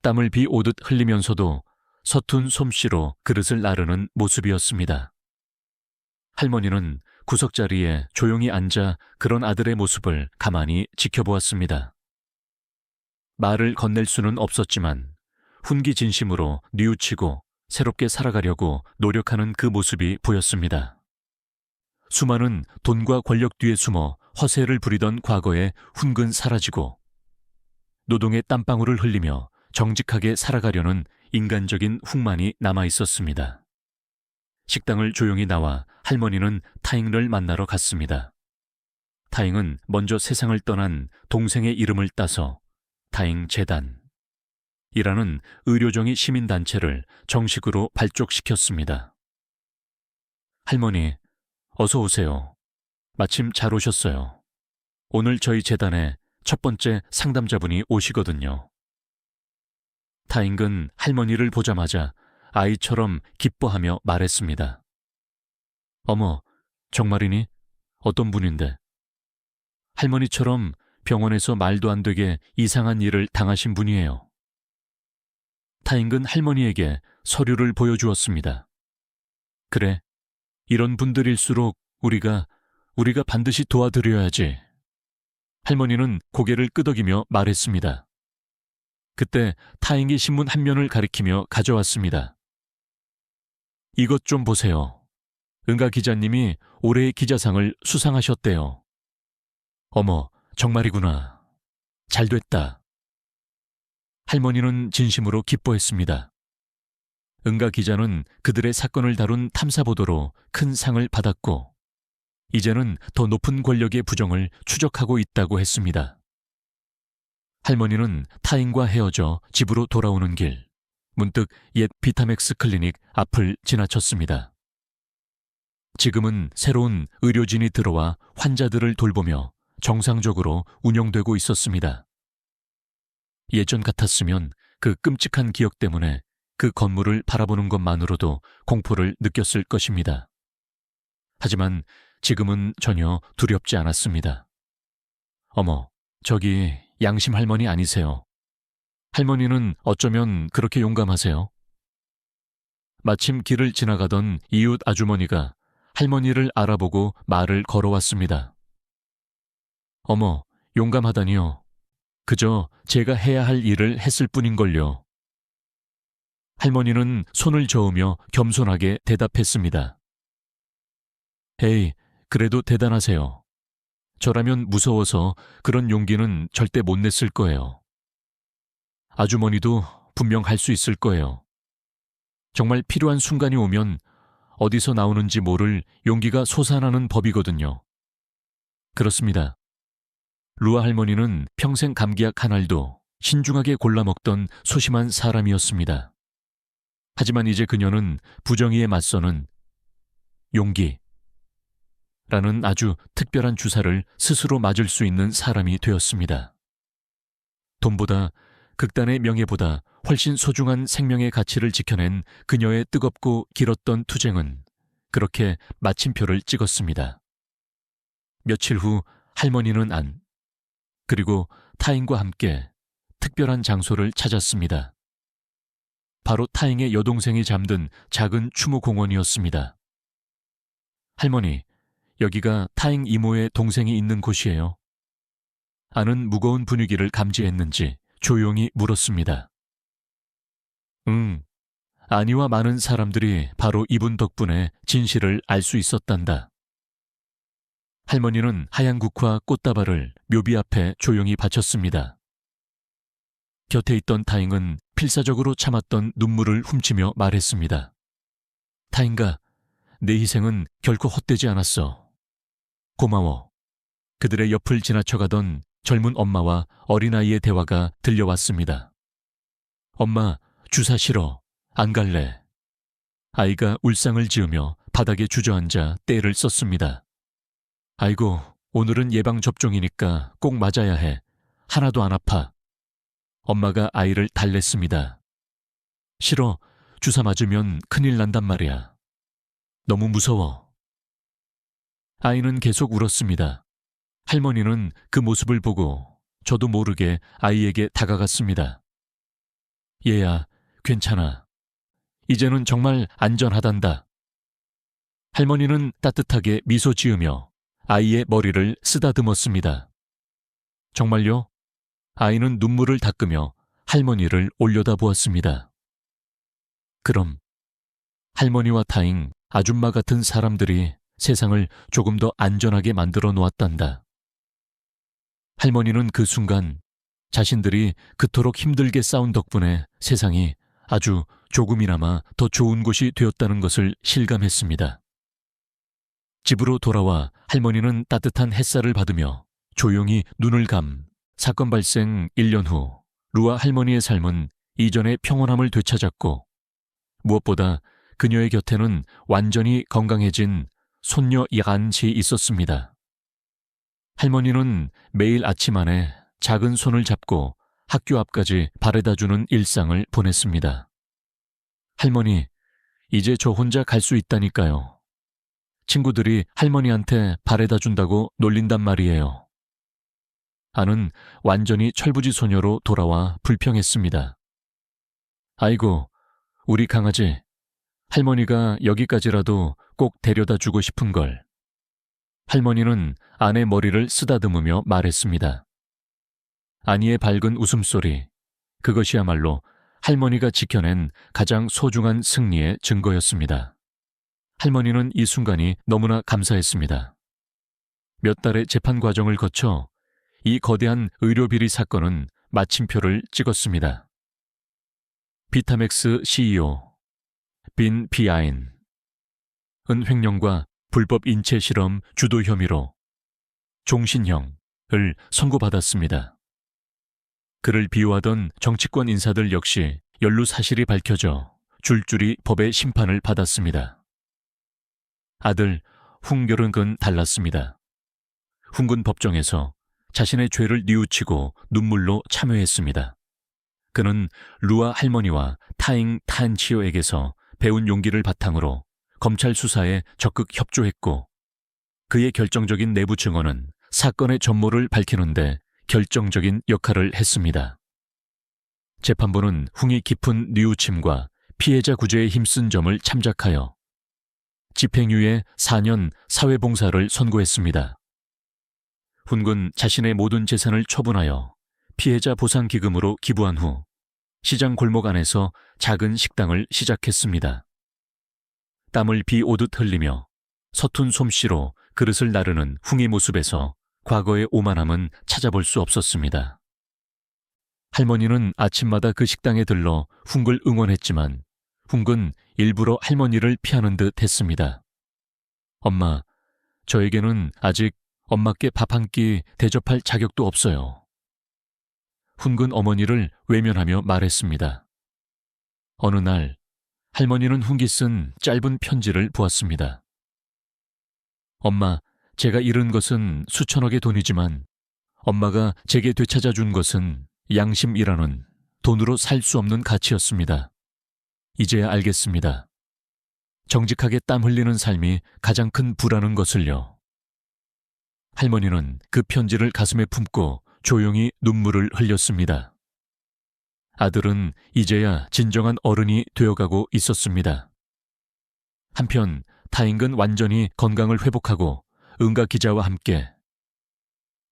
Speaker 1: 땀을 비 오듯 흘리면서도 서툰 솜씨로 그릇을 나르는 모습이었습니다. 할머니는 구석자리에 조용히 앉아 그런 아들의 모습을 가만히 지켜보았습니다. 말을 건넬 수는 없었지만 훈기진심으로 뉘우치고 새롭게 살아가려고 노력하는 그 모습이 보였습니다. 수많은 돈과 권력 뒤에 숨어 허세를 부리던 과거의 훈근 사라지고 노동의 땀방울을 흘리며 정직하게 살아가려는 인간적인 훈만이 남아 있었습니다. 식당을 조용히 나와 할머니는 타잉를 만나러 갔습니다. 타잉은 먼저 세상을 떠난 동생의 이름을 따서 타잉 재단이라는 의료정의 시민단체를 정식으로 발족시켰습니다. 할머니, 어서 오세요. 마침 잘 오셨어요. 오늘 저희 재단에 첫 번째 상담자분이 오시거든요. 타잉은 할머니를 보자마자 아이처럼 기뻐하며 말했습니다. 어머, 정말이니? 어떤 분인데? 할머니처럼 병원에서 말도 안 되게 이상한 일을 당하신 분이에요. 타잉은 할머니에게 서류를 보여주었습니다. 그래, 이런 분들일수록 우리가 반드시 도와드려야지. 할머니는 고개를 끄덕이며 말했습니다. 그때 타잉이 신문 한 면을 가리키며 가져왔습니다. 이것 좀 보세요. 은가 기자님이 올해의 기자상을 수상하셨대요. 어머, 정말이구나. 잘됐다. 할머니는 진심으로 기뻐했습니다. 은가 기자는 그들의 사건을 다룬 탐사보도로 큰 상을 받았고 이제는 더 높은 권력의 부정을 추적하고 있다고 했습니다. 할머니는 타인과 헤어져 집으로 돌아오는 길, 문득 옛 비타맥스 클리닉 앞을 지나쳤습니다. 지금은 새로운 의료진이 들어와 환자들을 돌보며 정상적으로 운영되고 있었습니다. 예전 같았으면 그 끔찍한 기억 때문에 그 건물을 바라보는 것만으로도 공포를 느꼈을 것입니다. 하지만 지금은 전혀 두렵지 않았습니다. 어머, 저기 양심 할머니 아니세요? 할머니는 어쩌면 그렇게 용감하세요? 마침 길을 지나가던 이웃 아주머니가 할머니를 알아보고 말을 걸어왔습니다. 어머, 용감하다니요. 그저 제가 해야 할 일을 했을 뿐인걸요. 할머니는 손을 저으며 겸손하게 대답했습니다. 에이, 그래도 대단하세요. 저라면 무서워서 그런 용기는 절대 못 냈을 거예요. 아주머니도 분명 할 수 있을 거예요. 정말 필요한 순간이 오면 어디서 나오는지 모를 용기가 솟아나는 법이거든요. 그렇습니다. 루아 할머니는 평생 감기약 한 알도 신중하게 골라 먹던 소심한 사람이었습니다. 하지만 이제 그녀는 부정의에 맞서는 용기라는 아주 특별한 주사를 스스로 맞을 수 있는 사람이 되었습니다. 돈보다 극단의 명예보다 훨씬 소중한 생명의 가치를 지켜낸 그녀의 뜨겁고 길었던 투쟁은 그렇게 마침표를 찍었습니다. 며칠 후 할머니는 그리고 타인과 함께 특별한 장소를 찾았습니다. 바로 타잉의 여동생이 잠든 작은 추모공원이었습니다. 할머니, 여기가 타잉 이모의 동생이 있는 곳이에요. 안은 무거운 분위기를 감지했는지 조용히 물었습니다. 아니와 많은 사람들이 바로 이분 덕분에 진실을 알 수 있었단다. 할머니는 하얀 국화 꽃다발을 묘비 앞에 조용히 바쳤습니다. 곁에 있던 타잉은 필사적으로 참았던 눈물을 훔치며 말했습니다. 타잉가, 내 희생은 결코 헛되지 않았어. 고마워. 그들의 옆을 지나쳐가던 젊은 엄마와 어린아이의 대화가 들려왔습니다. 엄마, 주사 싫어. 안 갈래. 아이가 울상을 지으며 바닥에 주저앉아 떼를 썼습니다. 아이고, 오늘은 예방접종이니까 꼭 맞아야 해. 하나도 안 아파. 엄마가 아이를 달랬습니다. 싫어. 주사 맞으면 큰일 난단 말이야. 너무 무서워. 아이는 계속 울었습니다. 할머니는 그 모습을 보고 저도 모르게 아이에게 다가갔습니다. 얘야, 괜찮아. 이제는 정말 안전하단다. 할머니는 따뜻하게 미소 지으며 아이의 머리를 쓰다듬었습니다. 정말요? 아이는 눈물을 닦으며 할머니를 올려다보았습니다. 그럼 할머니와 타잉, 아줌마 같은 사람들이 세상을 조금 더 안전하게 만들어 놓았단다. 할머니는 그 순간 자신들이 그토록 힘들게 싸운 덕분에 세상이 아주 조금이나마 더 좋은 곳이 되었다는 것을 실감했습니다. 집으로 돌아와 할머니는 따뜻한 햇살을 받으며 조용히 눈을 사건 발생 1년 후 루아 할머니의 삶은 이전의 평온함을 되찾았고 무엇보다 그녀의 곁에는 완전히 건강해진 손녀 얀시 있었습니다. 할머니는 매일 아침 안에 작은 손을 잡고 학교 앞까지 바래다주는 일상을 보냈습니다. 할머니, 이제 저 혼자 갈 수 있다니까요. 친구들이 할머니한테 바래다준다고 놀린단 말이에요. 아는 완전히 철부지 소녀로 돌아와 불평했습니다. 아이고, 우리 강아지. 할머니가 여기까지라도 꼭 데려다 주고 싶은 걸. 할머니는 아내 머리를 쓰다듬으며 말했습니다. 아니의 밝은 웃음소리, 그것이야말로 할머니가 지켜낸 가장 소중한 승리의 증거였습니다. 할머니는 이 순간이 너무나 감사했습니다. 몇 달의 재판 과정을 거쳐 이 거대한 의료비리 사건은 마침표를 찍었습니다. 비타맥스 CEO 빈 피아인은 횡령과 불법 인체 실험 주도 혐의로 종신형을 선고받았습니다. 그를 비호하던 정치권 인사들 역시 연루 사실이 밝혀져 줄줄이 법의 심판을 받았습니다. 아들 훈결은 달랐습니다. 훈군 법정에서 자신의 죄를 뉘우치고 눈물로 참회했습니다. 그는 루아 할머니와 타잉 탄치오에게서 배운 용기를 바탕으로 검찰 수사에 적극 협조했고 그의 결정적인 내부 증언은 사건의 전모를 밝히는데 결정적인 역할을 했습니다. 재판부는 흥이 깊은 뉘우침과 피해자 구제에 힘쓴 점을 참작하여 집행유예 4년 사회봉사를 선고했습니다. 훈군 자신의 모든 재산을 처분하여 피해자 보상기금으로 기부한 후 시장 골목 안에서 작은 식당을 시작했습니다. 땀을 비 오듯 흘리며 서툰 솜씨로 그릇을 나르는 흥의 모습에서 과거의 오만함은 찾아볼 수 없었습니다. 할머니는 아침마다 그 식당에 들러 훈을 응원했지만 훈은 일부러 할머니를 피하는 듯 했습니다. 엄마, 저에게는 아직 엄마께 밥 한 끼 대접할 자격도 없어요. 훈은 어머니를 외면하며 말했습니다. 어느 날 할머니는 훈이 쓴 짧은 편지를 보았습니다. 엄마, 제가 잃은 것은 수천억의 돈이지만 엄마가 제게 되찾아준 것은 양심이라는 돈으로 살 수 없는 가치였습니다. 이제야 알겠습니다. 정직하게 땀 흘리는 삶이 가장 큰 부라는 것을요. 할머니는 그 편지를 가슴에 품고 조용히 눈물을 흘렸습니다. 아들은 이제야 진정한 어른이 되어가고 있었습니다. 한편 타잉은 완전히 건강을 회복하고 응가 기자와 함께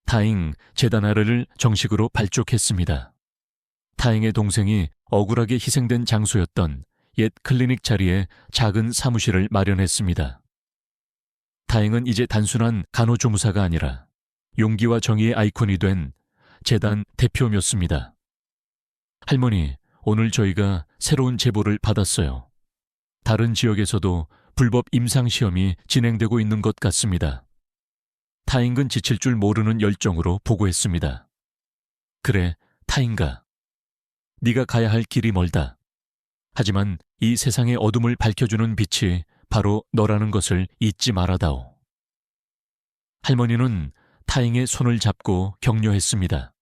Speaker 1: 타잉 재단하를 정식으로 발족했습니다. 타잉의 동생이 억울하게 희생된 장소였던 옛 클리닉 자리에 작은 사무실을 마련했습니다. 타잉은 이제 단순한 간호조무사가 아니라 용기와 정의의 아이콘이 된 재단 대표였습니다. 할머니, 오늘 저희가 새로운 제보를 받았어요. 다른 지역에서도 불법 임상시험이 진행되고 있는 것 같습니다. 타잉은 지칠 줄 모르는 열정으로 보고했습니다. 그래, 타잉가. 네가 가야 할 길이 멀다. 하지만 이 세상의 어둠을 밝혀주는 빛이 바로 너라는 것을 잊지 말아다오. 할머니는 타잉의 손을 잡고 격려했습니다.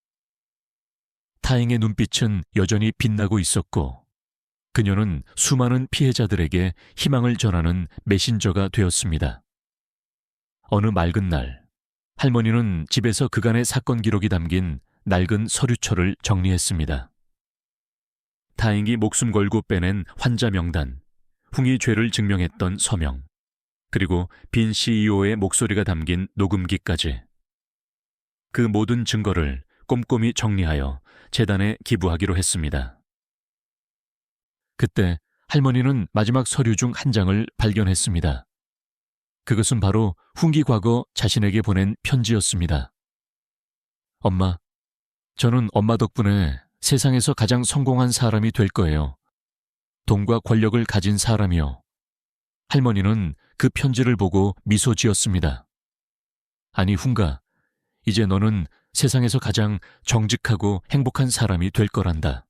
Speaker 1: 타잉의 눈빛은 여전히 빛나고 있었고 그녀는 수많은 피해자들에게 희망을 전하는 메신저가 되었습니다. 어느 맑은 날, 할머니는 집에서 그간의 사건 기록이 담긴 낡은 서류철을 정리했습니다. 타잉이 목숨 걸고 빼낸 환자 명단, 흥이 죄를 증명했던 서명, 그리고 빈 CEO의 목소리가 담긴 녹음기까지. 그 모든 증거를 꼼꼼히 정리하여 재단에 기부하기로 했습니다. 그때 할머니는 마지막 서류 중 한 장을 발견했습니다. 그것은 바로 훈기 과거 자신에게 보낸 편지였습니다. 엄마, 저는 엄마 덕분에 세상에서 가장 성공한 사람이 될 거예요. 돈과 권력을 가진 사람이요. 할머니는 그 편지를 보고 미소 지었습니다. 아니, 훈가, 이제 너는 세상에서 가장 정직하고 행복한 사람이 될 거란다.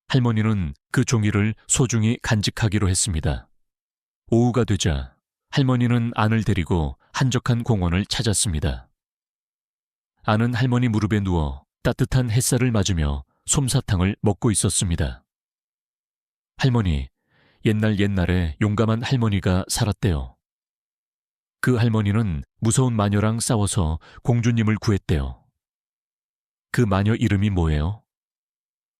Speaker 1: 할머니는 그 종이를 소중히 간직하기로 했습니다. 오후가 되자 할머니는 안을 데리고 한적한 공원을 찾았습니다. 안은 할머니 무릎에 누워 따뜻한 햇살을 맞으며 솜사탕을 먹고 있었습니다. 할머니, 옛날에 용감한 할머니가 살았대요. 그 할머니는 무서운 마녀랑 싸워서 공주님을 구했대요. 그 마녀 이름이 뭐예요?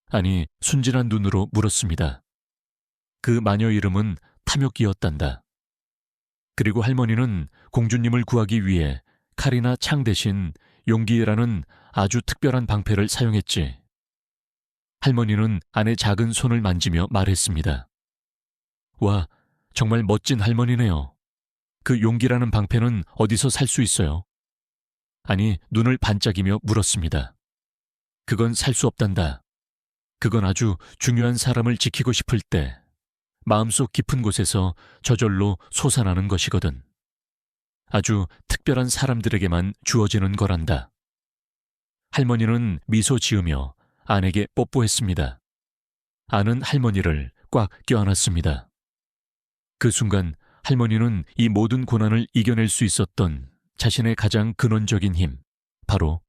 Speaker 1: 아니, 순진한 눈으로 물었습니다. 그 마녀 이름은 탐욕기였단다. 그리고 할머니는 공주님을 구하기 위해 칼이나 창 대신 용기라는 아주 특별한 방패를 사용했지. 할머니는 아내 작은 손을 만지며 말했습니다. 와, 정말 멋진 할머니네요. 그 용기라는 방패는 어디서 살 수 있어요? 아니, 눈을 반짝이며 물었습니다. 그건 살 수 없단다. 그건 아주 중요한 사람을 지키고 싶을 때 마음속 깊은 곳에서 저절로 솟아나는 것이거든. 아주 특별한 사람들에게만 주어지는 거란다. 할머니는 미소 지으며 아내에게 뽀뽀했습니다. 아는 할머니를 꽉 껴안았습니다. 그 순간 할머니는 이 모든 고난을 이겨낼 수 있었던 자신의 가장 근원적인 힘, 바로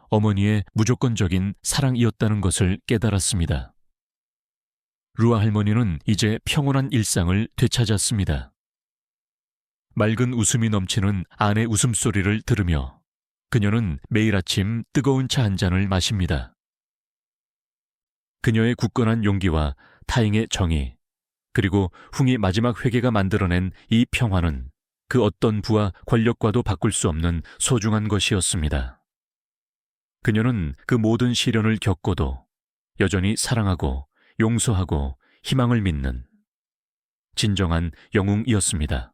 Speaker 1: 어머니의 무조건적인 사랑이었다는 것을 깨달았습니다. 루아 할머니는 이제 평온한 일상을 되찾았습니다. 맑은 웃음이 넘치는 아내 웃음소리를 들으며 그녀는 매일 아침 뜨거운 차 한 잔을 마십니다. 그녀의 굳건한 용기와 타인의 정의, 그리고 흥이 마지막 회개가 만들어낸 이 평화는 그 어떤 부와 권력과도 바꿀 수 없는 소중한 것이었습니다. 그녀는 그 모든 시련을 겪고도 여전히 사랑하고 용서하고 희망을 믿는 진정한 영웅이었습니다.